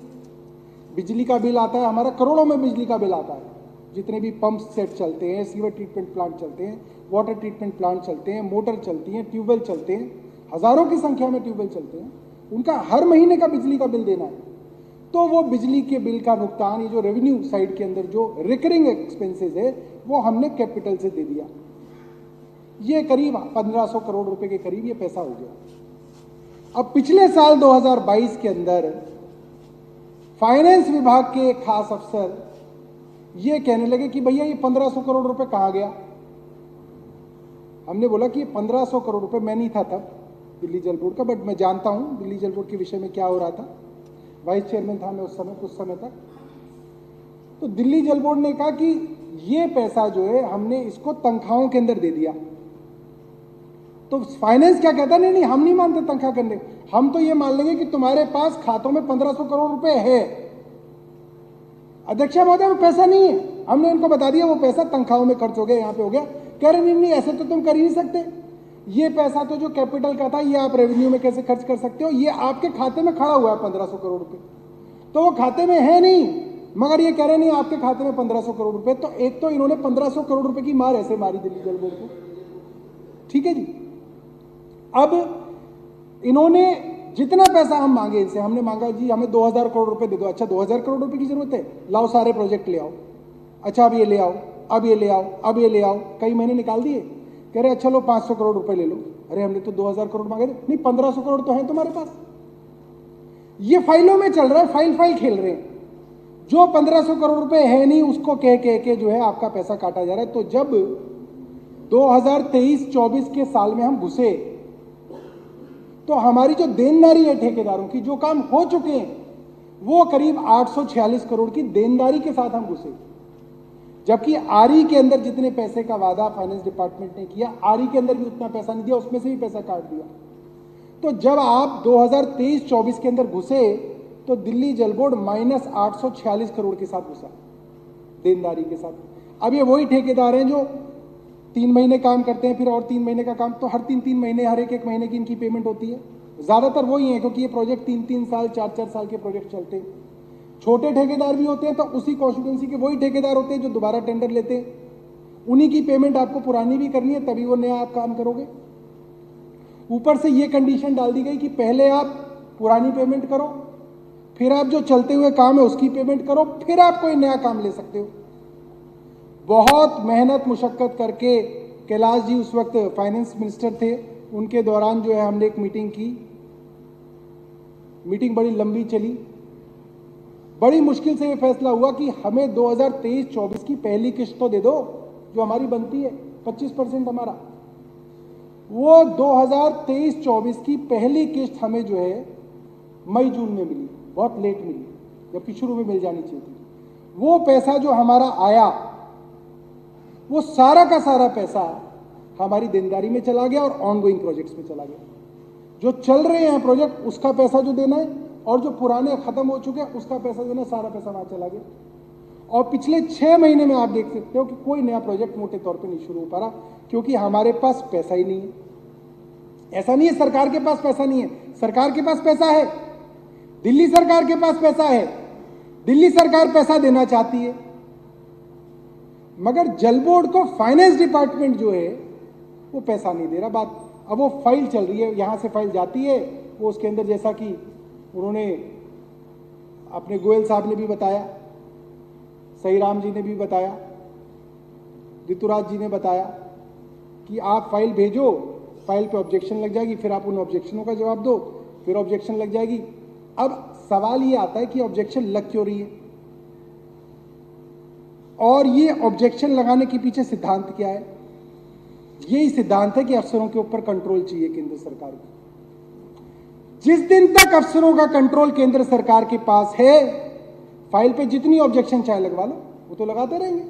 बिजली का बिल आता है हमारा, करोड़ों में बिजली का बिल आता है। जितने भी पंप सेट चलते हैं, सीवर ट्रीटमेंट प्लांट चलते हैं, वाटर ट्रीटमेंट प्लांट चलते हैं, मोटर चलती हैं, ट्यूबवेल चलते हैं, हजारों की संख्या में ट्यूबवेल चलते हैं, उनका हर महीने का बिजली का बिल देना है। तो वो बिजली के बिल का भुगतान, ये जो रेवेन्यू साइड के अंदर जो रिकरिंग एक्सपेंसेस है, वो हमने कैपिटल से दे दिया। ये करीब 1500 करोड़ रुपए के करीब ये पैसा हो गया। अब पिछले साल 2022 के अंदर फाइनेंस विभाग के एक खास अफसर ये कहने लगे कि भैया ये 1500 करोड़ रुपए कहाँ गया। हमने बोला कि 1500 करोड़ रुपए, मैं नहीं था तब दिल्ली जल बोर्ड का, बट मैं जानता हूं दिल्ली जल बोर्ड के विषय में क्या हो रहा था। वाइस चेयरमैन था मैं उस समय, कुछ समय तक। तो दिल्ली जल बोर्ड ने कहा कि ये पैसा जो है हमने इसको तनख्वाहों के अंदर दे दिया। तो फाइनेंस क्या कहता है, नहीं हम नहीं मानते तनख्वाह करने, हम तो ये मान लेंगे कि तुम्हारे पास खातों में 1500 करोड़ रुपए है। अध्यक्षा महोदय वो पैसा नहीं है, हमने उनको बता दिया वो पैसा तनख्वाहों में खर्च हो गया, यहाँ पे हो गया। कह रहे नहीं ऐसे तो तुम कर ही नहीं सकते, ये पैसा तो जो कैपिटल का था ये आप रेवेन्यू में कैसे खर्च कर सकते हो, ये आपके खाते में खड़ा हुआ है 1500 करोड़ रुपए, तो वो खाते में है नहीं, मगर ये कह रहे नहीं आपके खाते में 1500 करोड़ रुपए। तो एक तो इन्होंने 1500 करोड़ रुपए की मार ऐसे मारी दिल्ली जल बोर्ड को, ठीक है जी। अब इन्होंने जितना पैसा हम मांगे इनसे, हमने मांगा जी हमें 2000 करोड़ रुपए दे दो। अच्छा 2000 करोड़ रुपए की जरूरत है, लाओ सारे प्रोजेक्ट ले आओ। अच्छा अब ये ले आओ, अब ये ले आओ, अब ये ले आओ, कई महीने निकाल दिए। कह रहे अच्छा लो 500 करोड़ रुपए ले लो। अरे हमने तो 2000 करोड़ मांगे थे। नहीं 1500 करोड़ तो है तुम्हारे पास। ये फाइलों में चल रहा है, फाइल खेल रहे हैं। जो 1500 करोड़ रुपए है नहीं उसको कह के जो है आपका पैसा काटा जा रहा है। तो जब 2023-24 के साल में हम घुसे तो हमारी जो देनदारी है ठेकेदारों की, जो काम हो चुके हैं, वो करीब 846 करोड़ की देनदारी के साथ हम घुसे। जबकि आरई के अंदर जितने पैसे का वादा फाइनेंस डिपार्टमेंट ने किया, आरई के अंदर भी उतना पैसा नहीं दिया, उसमें से भी पैसा काट दिया। तो जब आप 2023-24 के अंदर घुसे तो दिल्ली जल बोर्ड माइनस 846 करोड़ के साथ घुसा देनदारी के साथ। अब ये वही ठेकेदार हैं जो 3 महीने काम करते हैं, फिर और 3 महीने का काम, तो हर 3-3 महीने, हर एक महीने की इनकी पेमेंट होती है। ज्यादातर वही है क्योंकि ये प्रोजेक्ट 3-3 साल 4-4 साल के प्रोजेक्ट चलते हैं। छोटे ठेकेदार भी होते हैं तो उसी कॉन्स्टिट्यूंसी के वही ठेकेदार होते हैं जो दोबारा टेंडर लेते हैं। उन्हीं की पेमेंट आपको पुरानी भी करनी है, तभी वो नया आप काम करोगे। ऊपर से ये कंडीशन डाल दी गई कि पहले आप पुरानी पेमेंट करो, फिर आप जो चलते हुए काम है उसकी पेमेंट करो, फिर आप कोई नया काम ले सकते हो। बहुत मेहनत मुशक्कत करके कैलाश जी उस वक्त फाइनेंस मिनिस्टर थे, उनके दौरान जो है हमने एक मीटिंग की। मीटिंग बड़ी लंबी चली, बड़ी मुश्किल से ये फैसला हुआ कि हमें 2023-24 की पहली किस्त तो दे दो जो हमारी बनती है 25% हमारा। वो 2023-24 की पहली किस्त हमें जो है मई जून में मिली, बहुत लेट मिली, जबकि शुरू में मिल जानी चाहिए थी। वो पैसा जो हमारा आया, वो सारा का सारा पैसा हमारी देनदारी में चला गया और ऑनगोइंग प्रोजेक्ट्स में चला गया। जो चल रहे हैं प्रोजेक्ट उसका पैसा जो देना है, और जो पुराने खत्म हो चुके हैं उसका पैसा देना, सारा पैसा वहां चला गया। और पिछले 6 महीने में आप देख सकते हो कि कोई नया प्रोजेक्ट मोटे तौर पे नहीं शुरू हो पा रहा, क्योंकि हमारे पास पैसा ही नहीं है। ऐसा नहीं है सरकार के पास पैसा नहीं है, सरकार के पास पैसा है, दिल्ली सरकार के पास पैसा है, दिल्ली सरकार पैसा देना चाहती है, मगर जल बोर्ड को फाइनेंस डिपार्टमेंट जो है वो पैसा नहीं दे रहा। बात अब वो फाइल चल रही है, यहां से फाइल जाती है, वो उसके अंदर जैसा कि उन्होंने अपने गोयल साहब ने भी बताया, सही राम जी ने भी बताया, ऋतुराज जी ने बताया कि आप फाइल भेजो, फाइल पे ऑब्जेक्शन लग जाएगी, फिर आप उन ऑब्जेक्शनों का जवाब दो, फिर ऑब्जेक्शन लग जाएगी। अब सवाल ये आता है कि ऑब्जेक्शन लग क्यों रही है, और ये ऑब्जेक्शन लगाने के पीछे सिद्धांत क्या है? यही सिद्धांत है कि अफसरों के ऊपर कंट्रोल चाहिए केंद्र सरकार को। जिस दिन तक अफसरों का कंट्रोल केंद्र सरकार के पास है, फाइल पे जितनी ऑब्जेक्शन चाहे लगवा लो, वो तो लगाते रहेंगे,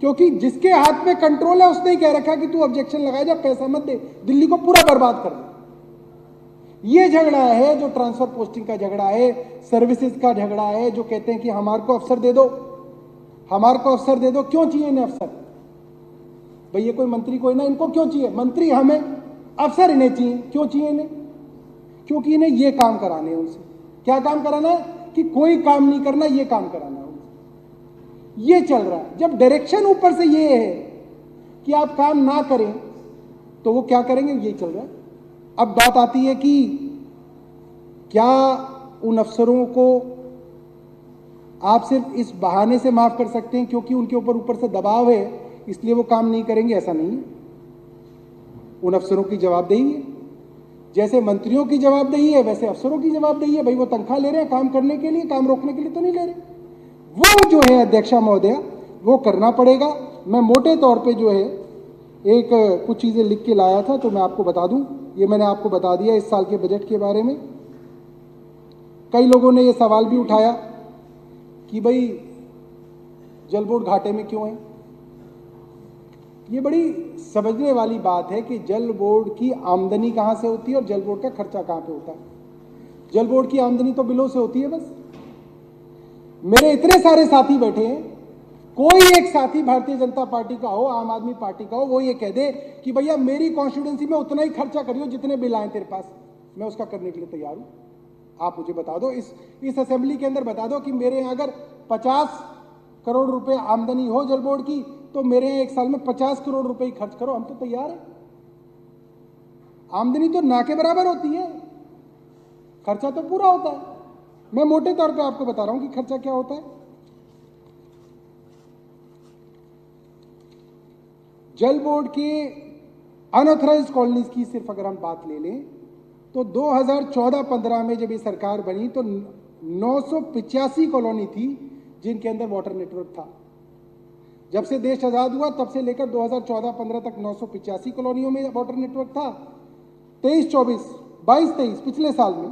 क्योंकि जिसके हाथ में कंट्रोल है उसने ही कह रखा कि तू ऑब्जेक्शन लगा जा, पैसा मत दे, दिल्ली को पूरा बर्बाद कर दे। ये झगड़ा है जो ट्रांसफर पोस्टिंग का झगड़ा है, सर्विसेज का झगड़ा है, जो कहते हैं कि हमारे को अफसर दे दो, हमारे को अफसर दे दो। क्यों चाहिए इन्हें अफसर? भाई ये कोई मंत्री कोई ना, इनको क्यों चाहिए मंत्री? हमें अफसर इन्हें चाहिए। क्यों चाहिए इन्हें? क्योंकि इन्हें ये काम कराने हैं उनसे। क्या काम कराना है? कि कोई काम नहीं करना, ये काम कराना है उनसे। ये चल रहा है। जब डायरेक्शन ऊपर से ये है कि आप काम ना करें तो वो क्या करेंगे, ये चल रहा है। अब बात आती है कि क्या उन अफसरों को आप सिर्फ इस बहाने से माफ कर सकते हैं क्योंकि उनके ऊपर से दबाव है इसलिए वो काम नहीं करेंगे? ऐसा नहीं है। उन अफसरों की जवाबदेही है, जैसे मंत्रियों की जवाबदेही है वैसे अफसरों की जवाबदेही है। भाई वो तनख्वाह ले रहे हैं काम करने के लिए, काम रोकने के लिए तो नहीं ले रहे। वो जो है अध्यक्षा महोदया, वो करना पड़ेगा। मैं मोटे तौर पे जो है एक कुछ चीजें लिख के लाया था तो मैं आपको बता दूं। ये मैंने आपको बता दिया इस साल के बजट के बारे में। कई लोगों ने ये सवाल भी उठाया कि भाई जल बोर्ड घाटे में क्यों है। ये बड़ी समझने वाली बात है कि जल बोर्ड की आमदनी कहां से होती है और जल बोर्ड का खर्चा कहां पे होता है। जल बोर्ड की आमदनी तो बिलों से होती है बस। मेरे इतने सारे साथी बैठे हैं, कोई एक साथी भारतीय जनता पार्टी का हो, आम आदमी पार्टी का हो, वो ये कह दे कि भैया मेरी कॉन्स्टिट्यूंसी में उतना ही खर्चा करियो जितने बिल आए तेरे पास, मैं उसका करने के लिए तैयार हूं। आप मुझे बता दो, इस असेंबली के अंदर बता दो कि मेरे यहां अगर 50 करोड़ रुपए आमदनी हो जल बोर्ड की तो मेरे यहां एक साल में 50 करोड़ रुपए ही खर्च करो, हम तो तैयार हैं। आमदनी तो ना के बराबर होती है, खर्चा तो पूरा होता है। मैं मोटे तौर पे आपको बता रहा हूं कि खर्चा क्या होता है। जल बोर्ड के अनऑथराइज्ड कॉलोनीज की सिर्फ अगर हम बात ले लें तो 2014-15 में जब ये सरकार बनी तो 985 कॉलोनी थी जिनके अंदर वाटर नेटवर्क था। जब से देश आज़ाद हुआ तब से लेकर 2014-15 तक 985 कॉलोनियों में वाटर नेटवर्क था। 22-23 पिछले साल में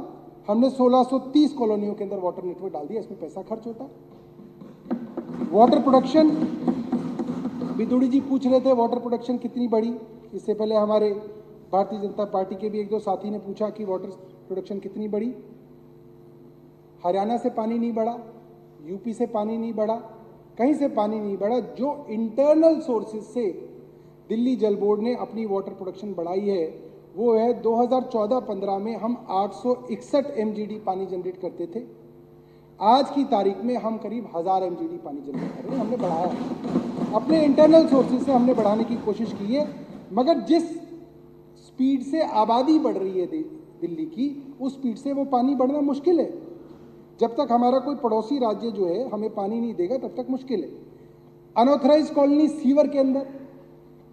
हमने 1630 कॉलोनियों के अंदर वाटर नेटवर्क डाल दिया। इसमें पैसा खर्च होता है। वाटर प्रोडक्शन, बिदुड़ी जी पूछ रहे थे वाटर प्रोडक्शन कितनी बढ़ी। इससे पहले हमारे भारतीय जनता पार्टी के भी एक दो साथी ने पूछा कि वाटर प्रोडक्शन कितनी बढ़ी। हरियाणा से पानी नहीं बढ़ा, यूपी से पानी नहीं बढ़ा, कहीं से पानी नहीं बढ़ा। जो इंटरनल सोर्सेज से दिल्ली जल बोर्ड ने अपनी वाटर प्रोडक्शन बढ़ाई है वो है 2014-15 में हम 861 MGD पानी जनरेट करते थे। आज की तारीख में हम करीब 1000 MGD पानी जनरेट कर रहे हैं। हमने बढ़ाया है, अपने इंटरनल सोर्सेज से हमने बढ़ाने की कोशिश की है, मगर जिस स्पीड से आबादी बढ़ रही है दिल्ली की, उस स्पीड से वो पानी बढ़ना मुश्किल है। जब तक हमारा कोई पड़ोसी राज्य जो है हमें पानी नहीं देगा तब तक मुश्किल है। अनऑथराइज कॉलोनी सीवर के अंदर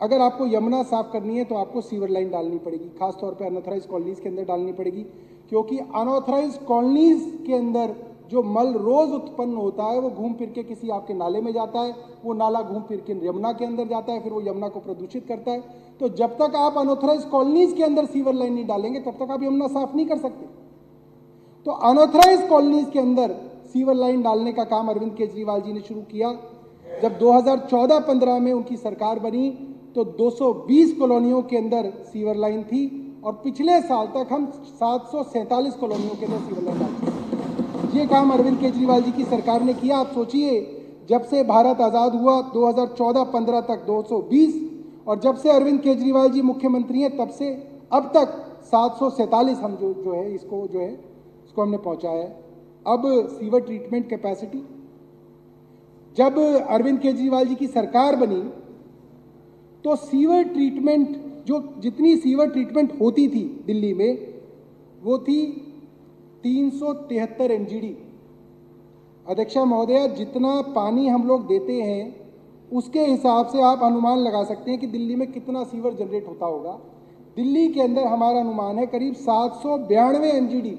अगर आपको यमुना साफ करनी है तो आपको सीवर लाइन डालनी पड़ेगी, खासतौर पे अनऑथराइज कॉलोनीज के अंदर डालनी पड़ेगी, क्योंकि अनऑथराइज कॉलोनीज के अंदर जो मल रोज उत्पन्न होता है वो घूम फिर के किसी आपके नाले में जाता है, वो नाला घूम फिर के यमुना के अंदर जाता है, फिर वो यमुना को प्रदूषित करता है। तो जब तक आप अनऑथराइज कॉलोनीज के अंदर सीवर लाइन नहीं डालेंगे तब तक आप यमुना साफ नहीं कर सकते। तो अनऑथराइज कॉलोनीज के अंदर सीवर लाइन डालने का काम अरविंद केजरीवाल जी ने शुरू किया। जब 2014-15 में उनकी सरकार बनी तो 220 कॉलोनियों के अंदर सीवर लाइन थी और पिछले साल तक हम 747 कॉलोनियों के अंदर सीवर लाइन डालते हैं। ये काम अरविंद केजरीवाल जी की सरकार ने किया। आप सोचिए, जब से भारत आज़ाद हुआ 2014-15 तक 220 और जब से अरविंद केजरीवाल जी मुख्यमंत्री हैं तब से अब तक 747 हम जो है इसको हमने पहुंचाया है। अब सीवर ट्रीटमेंट कैपेसिटी, जब अरविंद केजरीवाल जी की सरकार बनी तो सीवर ट्रीटमेंट जितनी सीवर ट्रीटमेंट होती थी दिल्ली में वो थी 373 MGD। अध्यक्षा महोदया, जितना पानी हम लोग देते हैं उसके हिसाब से आप अनुमान लगा सकते हैं कि दिल्ली में कितना सीवर जनरेट होता होगा। दिल्ली के अंदर हमारा अनुमान है करीब 792 MGD,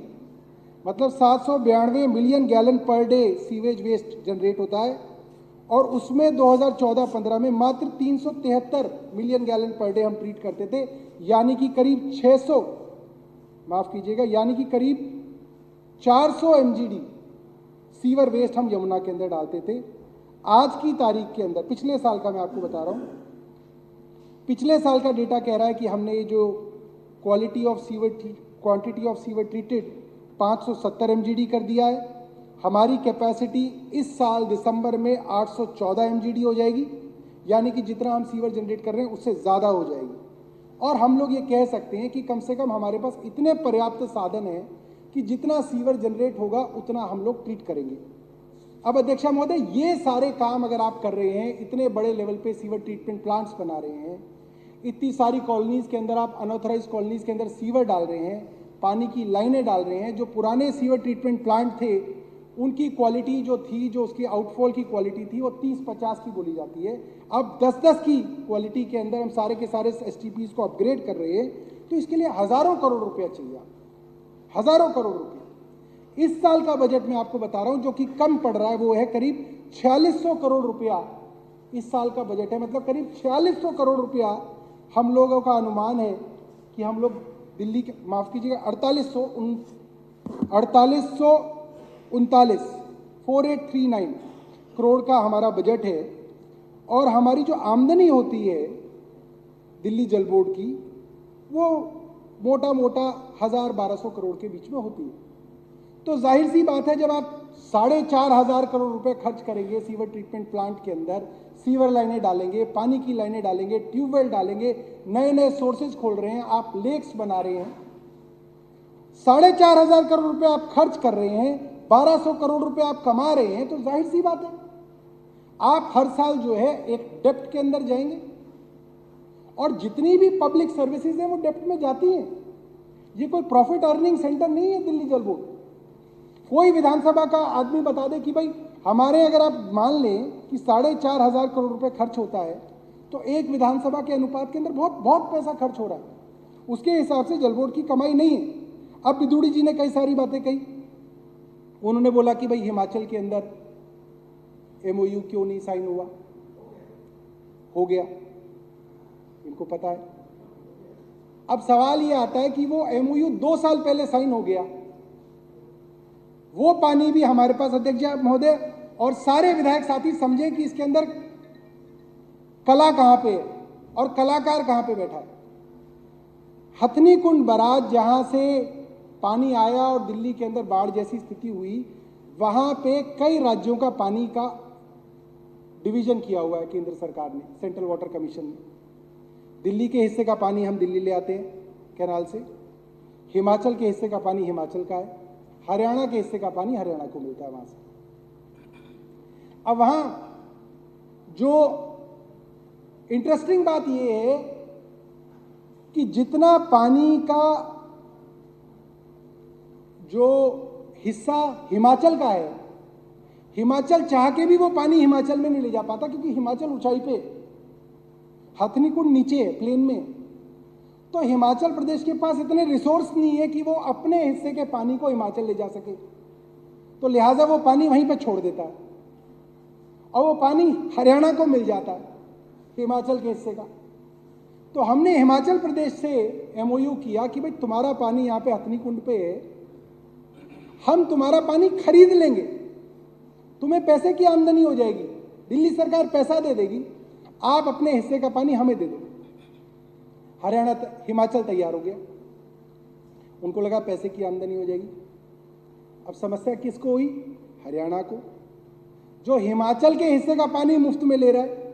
मतलब 792 million gallon per day sewage waste generate होता है और उसमें 2014-15 में मात्र 373 मिलियन गैलन पर डे हम ट्रीट करते थे, यानी कि करीब 600, माफ कीजिएगा, यानी कि करीब 400 MGD सीवर वेस्ट हम यमुना के अंदर डालते थे। आज की तारीख के अंदर, पिछले साल का मैं आपको बता रहा हूं, पिछले साल का डेटा कह रहा है कि हमने जो quantity of sewer treated 570 MGD कर दिया है। हमारी कैपेसिटी इस साल दिसंबर में 814 MGD हो जाएगी, यानी कि जितना हम सीवर जनरेट कर रहे हैं उससे ज़्यादा हो जाएगी। और हम लोग ये कह सकते हैं कि कम से कम हमारे पास इतने पर्याप्त साधन हैं कि जितना सीवर जनरेट होगा उतना हम लोग ट्रीट करेंगे। अब अध्यक्षा महोदय, ये सारे काम अगर आप कर रहे हैं, इतने बड़े लेवल पे सीवर ट्रीटमेंट प्लांट्स बना रहे हैं, इतनी सारी कॉलोनीज़ के अंदर आप अनऑथराइज कॉलोनीज़ के अंदर सीवर डाल रहे हैं, पानी की लाइनें डाल रहे हैं, जो पुराने सीवर ट्रीटमेंट प्लांट थे उनकी क्वालिटी जो थी, जो उसकी आउटफॉल की क्वालिटी थी वो 30-50 की बोली जाती है। अब 10-10 की क्वालिटी के अंदर हम सारे के सारे STPs को अपग्रेड कर रहे हैं, तो इसके लिए हज़ारों करोड़ रुपया चाहिए, हज़ारों करोड़ रुपया। इस साल का बजट में आपको बता रहा हूं जो कि कम पड़ रहा है वो है करीब 4600 करोड़ रुपया इस साल का बजट है, मतलब करीब 4600 करोड़ रुपया हम लोगों का अनुमान है कि हम लोग दिल्ली के, माफ कीजिएगा, 4839 करोड़ का हमारा बजट है। और हमारी जो आमदनी होती है दिल्ली जल बोर्ड की वो मोटा मोटा 1000-1200 करोड़ के बीच में होती है। तो जाहिर सी बात है, जब आप 4500 करोड़ रुपए खर्च करेंगे सीवर ट्रीटमेंट प्लांट के अंदर, सीवर लाइनें डालेंगे, पानी की लाइनें डालेंगे, ट्यूबवेल डालेंगे, नए नए सोर्सेज खोल रहे हैं, आप लेक्स बना रहे हैं, 4500 करोड़ रुपए आप खर्च कर रहे हैं, 1200 करोड़ रुपए आप कमा रहे हैं, तो जाहिर सी बात है आप हर साल जो है एक डेप्ट के अंदर जाएंगे और जितनी भी पब्लिक सर्विसेज हैं वो डेप्ट में जाती हैं। ये कोई प्रॉफिट अर्निंग सेंटर नहीं है दिल्ली जल बोर्ड। कोई विधानसभा का आदमी बता दे कि भाई हमारे, अगर आप मान लें कि 4500 करोड़ रुपए खर्च होता है तो एक विधानसभा के अनुपात के अंदर बहुत बहुत पैसा खर्च हो रहा है, उसके हिसाब से जल बोर्ड की कमाई नहीं है। अब बिदुड़ी जी ने कई सारी बातें कही। उन्होंने बोला कि भाई हिमाचल के अंदर एमओयू क्यों नहीं साइन हुआ, हो गया, इनको पता है। अब सवाल ये आता है कि वो एमओयू 2 साल पहले साइन हो गया, वो पानी भी हमारे पास अध्यक्ष महोदय और सारे विधायक साथी समझें कि इसके अंदर कला कहां पे है और कलाकार कहां पे बैठा है। हथनी कुंड बराज जहां से पानी आया और दिल्ली के अंदर बाढ़ जैसी स्थिति हुई, वहां पे कई राज्यों का पानी का डिवीजन किया हुआ है केंद्र सरकार ने, सेंट्रल वाटर कमीशन ने। दिल्ली के हिस्से का पानी हम दिल्ली ले आते हैं कैनाल से, हिमाचल के हिस्से का पानी हिमाचल का है, हरियाणा के हिस्से का पानी हरियाणा को मिलता है वहां से। अब वहां जो इंटरेस्टिंग बात यह है कि जितना पानी का जो हिस्सा हिमाचल का है, हिमाचल चाह के भी वो पानी हिमाचल में नहीं ले जा पाता, क्योंकि हिमाचल ऊंचाई पे, हथनी कुंड नीचे है प्लेन में। तो हिमाचल प्रदेश के पास इतने रिसोर्स नहीं है कि वो अपने हिस्से के पानी को हिमाचल ले जा सके, तो लिहाजा वो पानी वहीं पे छोड़ देता है और वो पानी हरियाणा को मिल जाता है हिमाचल के हिस्से का। तो हमने हिमाचल प्रदेश से एमओयू किया कि भाई तुम्हारा पानी यहाँ पे हथनी कुंड पे है, हम तुम्हारा पानी खरीद लेंगे, तुम्हें पैसे की आमदनी हो जाएगी, दिल्ली सरकार पैसा दे देगी, आप अपने हिस्से का पानी हमें दे दो। हरियाणा हिमाचल तैयार हो गया, उनको लगा पैसे की आमदनी हो जाएगी। अब समस्या किसको हुई? हरियाणा को, जो हिमाचल के हिस्से का पानी मुफ्त में ले रहा है।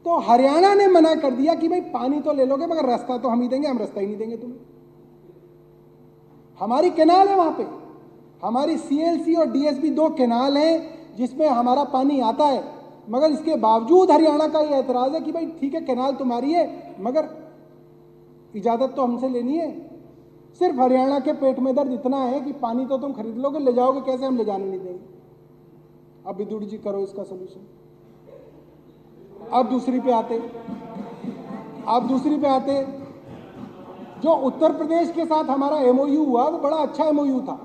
तो हरियाणा ने मना कर दिया कि भाई पानी तो ले लोगे मगर रास्ता तो हम ही देंगे, हम रास्ता ही नहीं देंगे तुम्हें। हमारी कैनाल है वहां पे, हमारी सीएलसी और डीएसबी 2 कैनाल हैं जिसमें हमारा पानी आता है, मगर इसके बावजूद हरियाणा का यह ऐतराज है कि भाई ठीक है कैनाल तुम्हारी है मगर इजाजत तो हमसे लेनी है। सिर्फ हरियाणा के पेट में दर्द इतना है कि पानी तो तुम खरीद लोगे, ले जाओगे कैसे, हम ले जाने नहीं देंगे। अब बिदुड़ी जी करो इसका सोल्यूशन। अब दूसरी पे आते जो उत्तर प्रदेश के साथ हमारा एमओयू हुआ वो बड़ा अच्छा एमओयू था।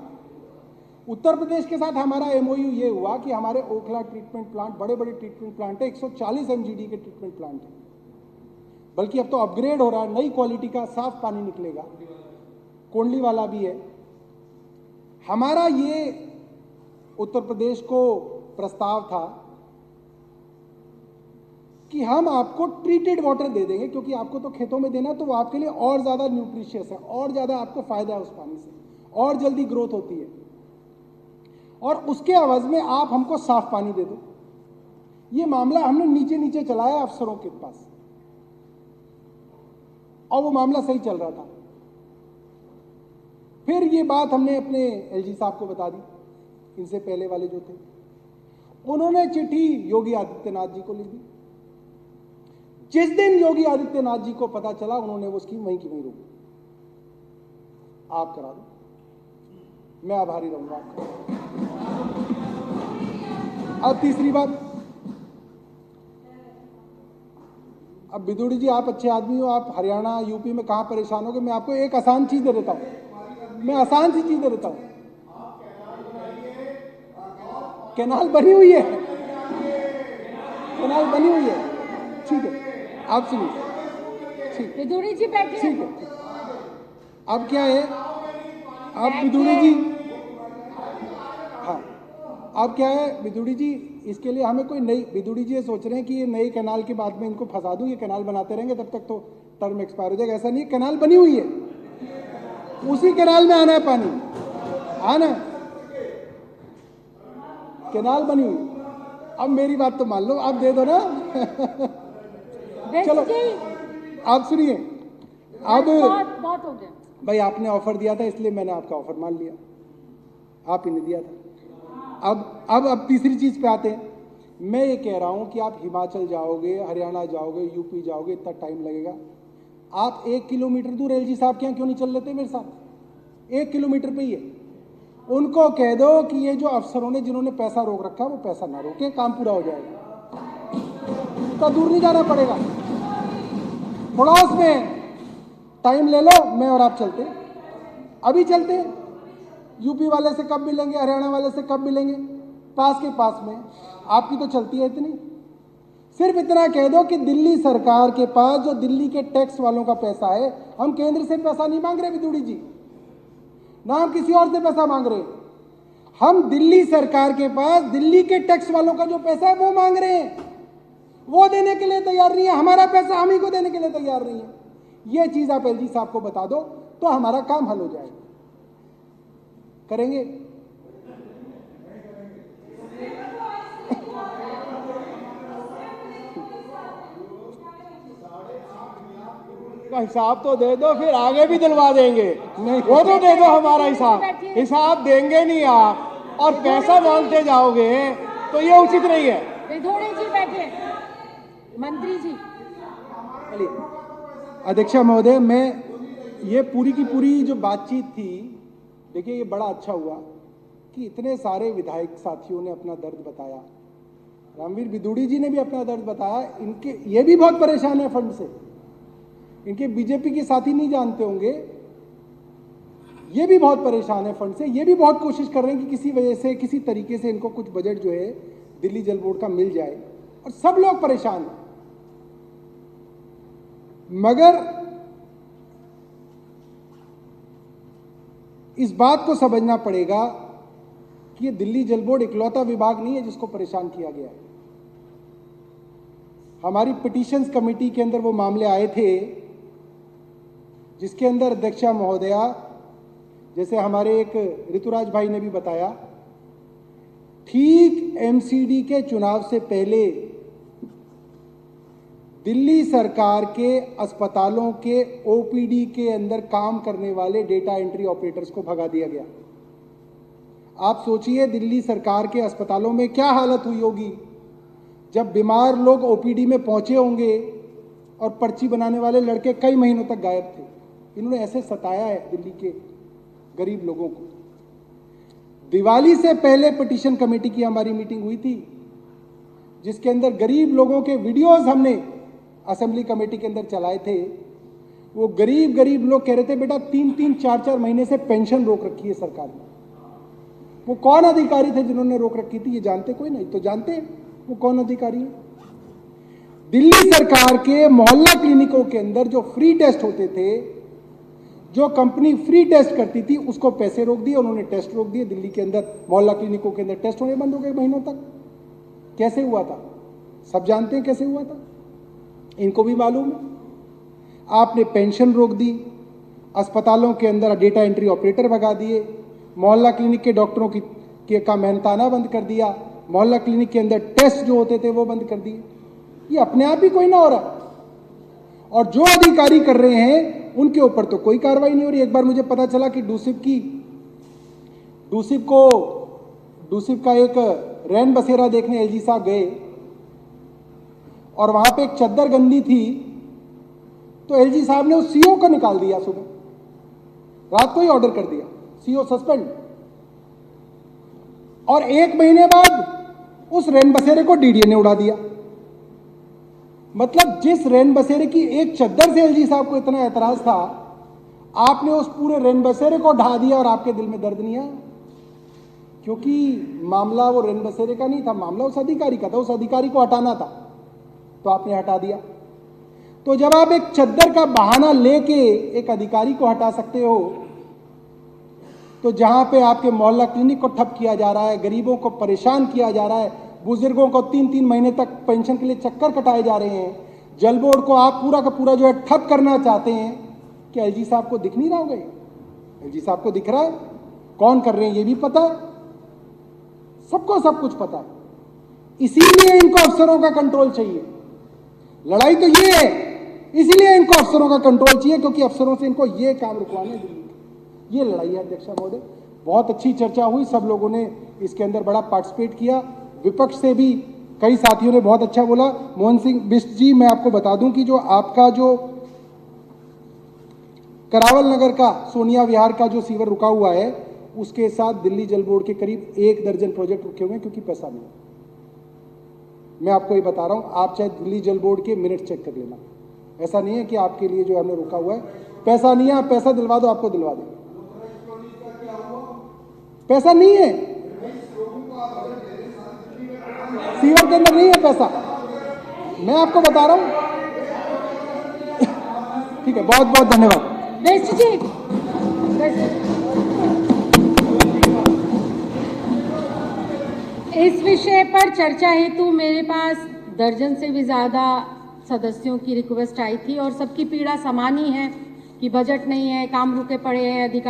उत्तर प्रदेश के साथ हमारा एमओयू ये हुआ कि हमारे ओखला ट्रीटमेंट प्लांट, बड़े बड़े ट्रीटमेंट प्लांट है, 140 एमजीडी के ट्रीटमेंट प्लांट है, बल्कि अब तो अपग्रेड हो रहा है, नई क्वालिटी का साफ पानी निकलेगा, कोंडली वाला भी है। हमारा ये उत्तर प्रदेश को प्रस्ताव था कि हम आपको ट्रीटेड वाटर दे देंगे, क्योंकि आपको तो खेतों में देना, तो वो आपके लिए और ज्यादा न्यूट्रिशियस है, और ज्यादा आपको फायदा है उस पानी से, और जल्दी ग्रोथ होती है, और उसके एवज में आप हमको साफ पानी दे दो। ये मामला हमने नीचे नीचे चलाया अफसरों के पास, और वो मामला सही चल रहा था। फिर ये बात हमने अपने एलजी साहब को बता दी, इनसे पहले वाले जो थे, उन्होंने चिट्ठी योगी आदित्यनाथ जी को लिख दी। जिस दिन योगी आदित्यनाथ जी को पता चला, उन्होंने वो स्कीम वहीं की वहीं रोक दी। आप करा दो, मैं आभारी रहूंगा आपका। अब तीसरी बात, अब बिदुड़ी जी आप अच्छे आदमी हो, आप हरियाणा यूपी में कहां परेशान होगे, मैं आपको एक आसान चीज दे देता हूं, मैं आसान सी चीज दे देता हूं। कैनाल बनी हुई है, कैनाल बनी हुई है, ठीक है, आप सुनिए, ठीक, बिदुड़ी जी बैठिए, ठीक है। अब क्या है, अब बिदुड़ी जी, हाँ, अब क्या है बिदुड़ी जी, इसके लिए हमें कोई नई, बिदुड़ी जी ये सोच रहे हैं कि ये नई कैनाल के बाद में इनको फंसा दूं, ये कैनाल बनाते रहेंगे तब तक तो टर्म एक्सपायर हो जाएगा। ऐसा नहीं, कैनाल बनी हुई है, उसी कैनाल में आना है पानी, आना, कैनाल बनी हुई। अब मेरी बात तो मान लो, आप दे दो ना। चलो आप सुनिए, अब बहुत हो गया भाई, आपने ऑफर दिया था इसलिए मैंने आपका ऑफर मान लिया, आप ही ने दिया था। अब तीसरी चीज पे आते हैं। मैं ये कह रहा हूं कि आप हिमाचल जाओगे, हरियाणा जाओगे, यूपी जाओगे, इतना टाइम लगेगा। आप 1 किलोमीटर दूर एलजी साहब के यहाँ क्यों नहीं चल लेते मेरे साथ? 1 किलोमीटर पे ही है। उनको कह दो कि ये जो अफसरों ने जिन्होंने पैसा रोक रखा है वो पैसा ना रोके, काम पूरा हो जाएगा, इतना दूर नहीं जाना पड़ेगा। थोड़ा उसमें टाइम ले लो, मैं और आप चलते, अभी चलते हैं, यूपी वाले से कब मिलेंगे, हरियाणा वाले से कब मिलेंगे, पास के पास में। आपकी तो चलती है इतनी। सिर्फ इतना कह दो कि दिल्ली सरकार के पास जो दिल्ली के टैक्स वालों का पैसा है, हम केंद्र से पैसा नहीं मांग रहे विदुड़ी जी, ना हम किसी और से पैसा मांग रहे, हम दिल्ली सरकार के पास दिल्ली के टैक्स वालों का जो पैसा है वो मांग रहे हैं। वो देने के लिए तैयार नहीं है, हमारा पैसा हम ही को देने के लिए तैयार नहीं है। ये चीज आप एलजी साहब को बता दो तो हमारा काम हल हो जाएगा। करेंगे? का हिसाब तो दे दो, फिर आगे भी दिलवा देंगे। नहीं, वो तो दे दो हमारा हिसाब। हिसाब देंगे नहीं आप और पैसा मांगते जाओगे तो ये उचित नहीं है। विदुड़ी जी बैठिए, मंत्री जी। अध्यक्षा महोदय, मैं ये पूरी की पूरी जो बातचीत थी, देखिए ये बड़ा अच्छा हुआ कि इतने सारे विधायक साथियों ने अपना दर्द बताया। रामवीर विदुड़ी जी ने भी अपना दर्द बताया। इनके ये भी बहुत परेशान है फंड से, इनके बीजेपी के साथी नहीं जानते होंगे, ये भी बहुत परेशान है फंड से। ये भी बहुत कोशिश कर रहे हैं कि किसी वजह से, किसी तरीके से इनको कुछ बजट जो है दिल्ली जल बोर्ड का मिल जाए, और सब लोग परेशान हैं। मगर इस बात को समझना पड़ेगा कि ये दिल्ली जल बोर्ड इकलौता विभाग नहीं है जिसको परेशान किया गया है। हमारी पिटीशंस कमेटी के अंदर वो मामले आए थे जिसके अंदर अध्यक्षा महोदया, जैसे हमारे एक ऋतुराज भाई ने भी बताया, ठीक एमसीडी के चुनाव से पहले दिल्ली सरकार के अस्पतालों के ओपीडी के अंदर काम करने वाले डेटा एंट्री ऑपरेटर्स को भगा दिया गया। आप सोचिए दिल्ली सरकार के अस्पतालों में क्या हालत हुई होगी जब बीमार लोग ओपीडी में पहुंचे होंगे और पर्ची बनाने वाले लड़के कई महीनों तक गायब थे। इन्होंने ऐसे सताया है दिल्ली के गरीब लोगों को। दिवाली से पहले पिटीशन कमेटी की हमारी मीटिंग हुई थी जिसके अंदर गरीब लोगों के वीडियोस हमने असेंबली कमेटी के अंदर चलाए थे। वो गरीब लोग कह रहे थे बेटा 3-3, 4-4 महीने से पेंशन रोक रखी है सरकार ने। वो कौन अधिकारी थे जिन्होंने रोक रखी थी? ये जानते कोई नहीं? तो जानते हैं वो कौन अधिकारी है। दिल्ली सरकार के मोहल्ला क्लिनिकों के अंदर जो फ्री टेस्ट होते थे, जो कंपनी फ्री टेस्ट करती थी, उसको पैसे रोक दिए, उन्होंने टेस्ट रोक दिए। दिल्ली के अंदर मोहल्ला क्लिनिकों के अंदर टेस्ट होने बंद हो गए महीनों तक। कैसे हुआ था? सब जानते हैं कैसे हुआ था, इनको भी मालूम है। आपने पेंशन रोक दी, अस्पतालों के अंदर डेटा एंट्री ऑपरेटर भगा दिए, मोहल्ला क्लिनिक के डॉक्टरों का मेहनताना बंद कर दिया, मोहल्ला क्लिनिक के अंदर टेस्ट जो होते थे वो बंद कर दिए। ये अपने आप ही कोई ना हो रहा, और जो अधिकारी कर रहे हैं उनके ऊपर तो कोई कार्रवाई नहीं हो रही। एक बार मुझे पता चला कि डूसिब का एक रैन बसेरा देखने एलजी साहब गए और वहां पे एक चद्दर गंदी थी, तो एलजी साहब ने उस सीओ को निकाल दिया। सुबह रात को ही ऑर्डर कर दिया, सीओ सस्पेंड। और 1 महीने बाद उस रैन बसेरे को डीडीए ने उड़ा दिया। मतलब जिस रैन बसेरे की एक चद्दर से एलजी साहब को इतना एतराज था, आपने उस पूरे रैन बसेरे को ढा दिया और आपके दिल में दर्द नहीं आया, क्योंकि मामला वो रैन बसेरे का नहीं था, मामला उस अधिकारी का था। उस अधिकारी को हटाना था तो आपने हटा दिया। तो जब आप एक चद्दर का बहाना लेके एक अधिकारी को हटा सकते हो, तो जहां पे आपके मोहल्ला क्लिनिक को ठप किया जा रहा है, गरीबों को परेशान किया जा रहा है, बुजुर्गों को 3-3 महीने तक पेंशन के लिए चक्कर कटाए जा रहे हैं, जल बोर्ड को आप पूरा का पूरा जो है ठप करना चाहते हैं, क्या एलजी साहब को दिख नहीं रहा होगा? एलजी साहब को दिख रहा है, कौन कर रहे हैं ये भी पता है, सबको सब कुछ पता है। इसीलिए इनको अफसरों का कंट्रोल चाहिए। लड़ाई तो ये है, इसीलिए इनको अफसरों का कंट्रोल चाहिए, क्योंकि अफसरों से इनको ये काम रुकवाने दिल्ली। ये लड़ाई है अध्यक्षा महोदय। बहुत अच्छी चर्चा हुई, सब लोगों ने इसके अंदर बड़ा पार्टिसिपेट किया। विपक्ष से भी कई साथियों ने बहुत अच्छा बोला। मोहन सिंह बिष्ट जी, मैं आपको बता दूं कि जो आपका जो करावल नगर का सोनिया विहार का जो सीवर रुका हुआ है, उसके साथ दिल्ली जल बोर्ड के करीब 1 दर्जन प्रोजेक्ट रुके हुए हैं, क्योंकि पैसा नहीं। मैं आपको ये बता रहा हूं, आप चाहे दिल्ली जल बोर्ड के मिनट चेक कर लेना। ऐसा नहीं है कि आपके लिए जो हमने रुका हुआ है पैसा नहीं है, आप पैसा दिलवा दो, आपको दिलवा देंगे। पैसा नहीं है, सीवर के अंदर नहीं है पैसा, मैं आपको बता रहा हूं। ठीक है, बहुत बहुत धन्यवाद। बेस्ट जी, इस विषय पर चर्चा हेतु मेरे पास दर्जन से भी ज्यादा सदस्यों की रिक्वेस्ट आई थी और सबकी पीड़ा समान ही है कि बजट नहीं है, काम रुके पड़े हैं, अधिकारी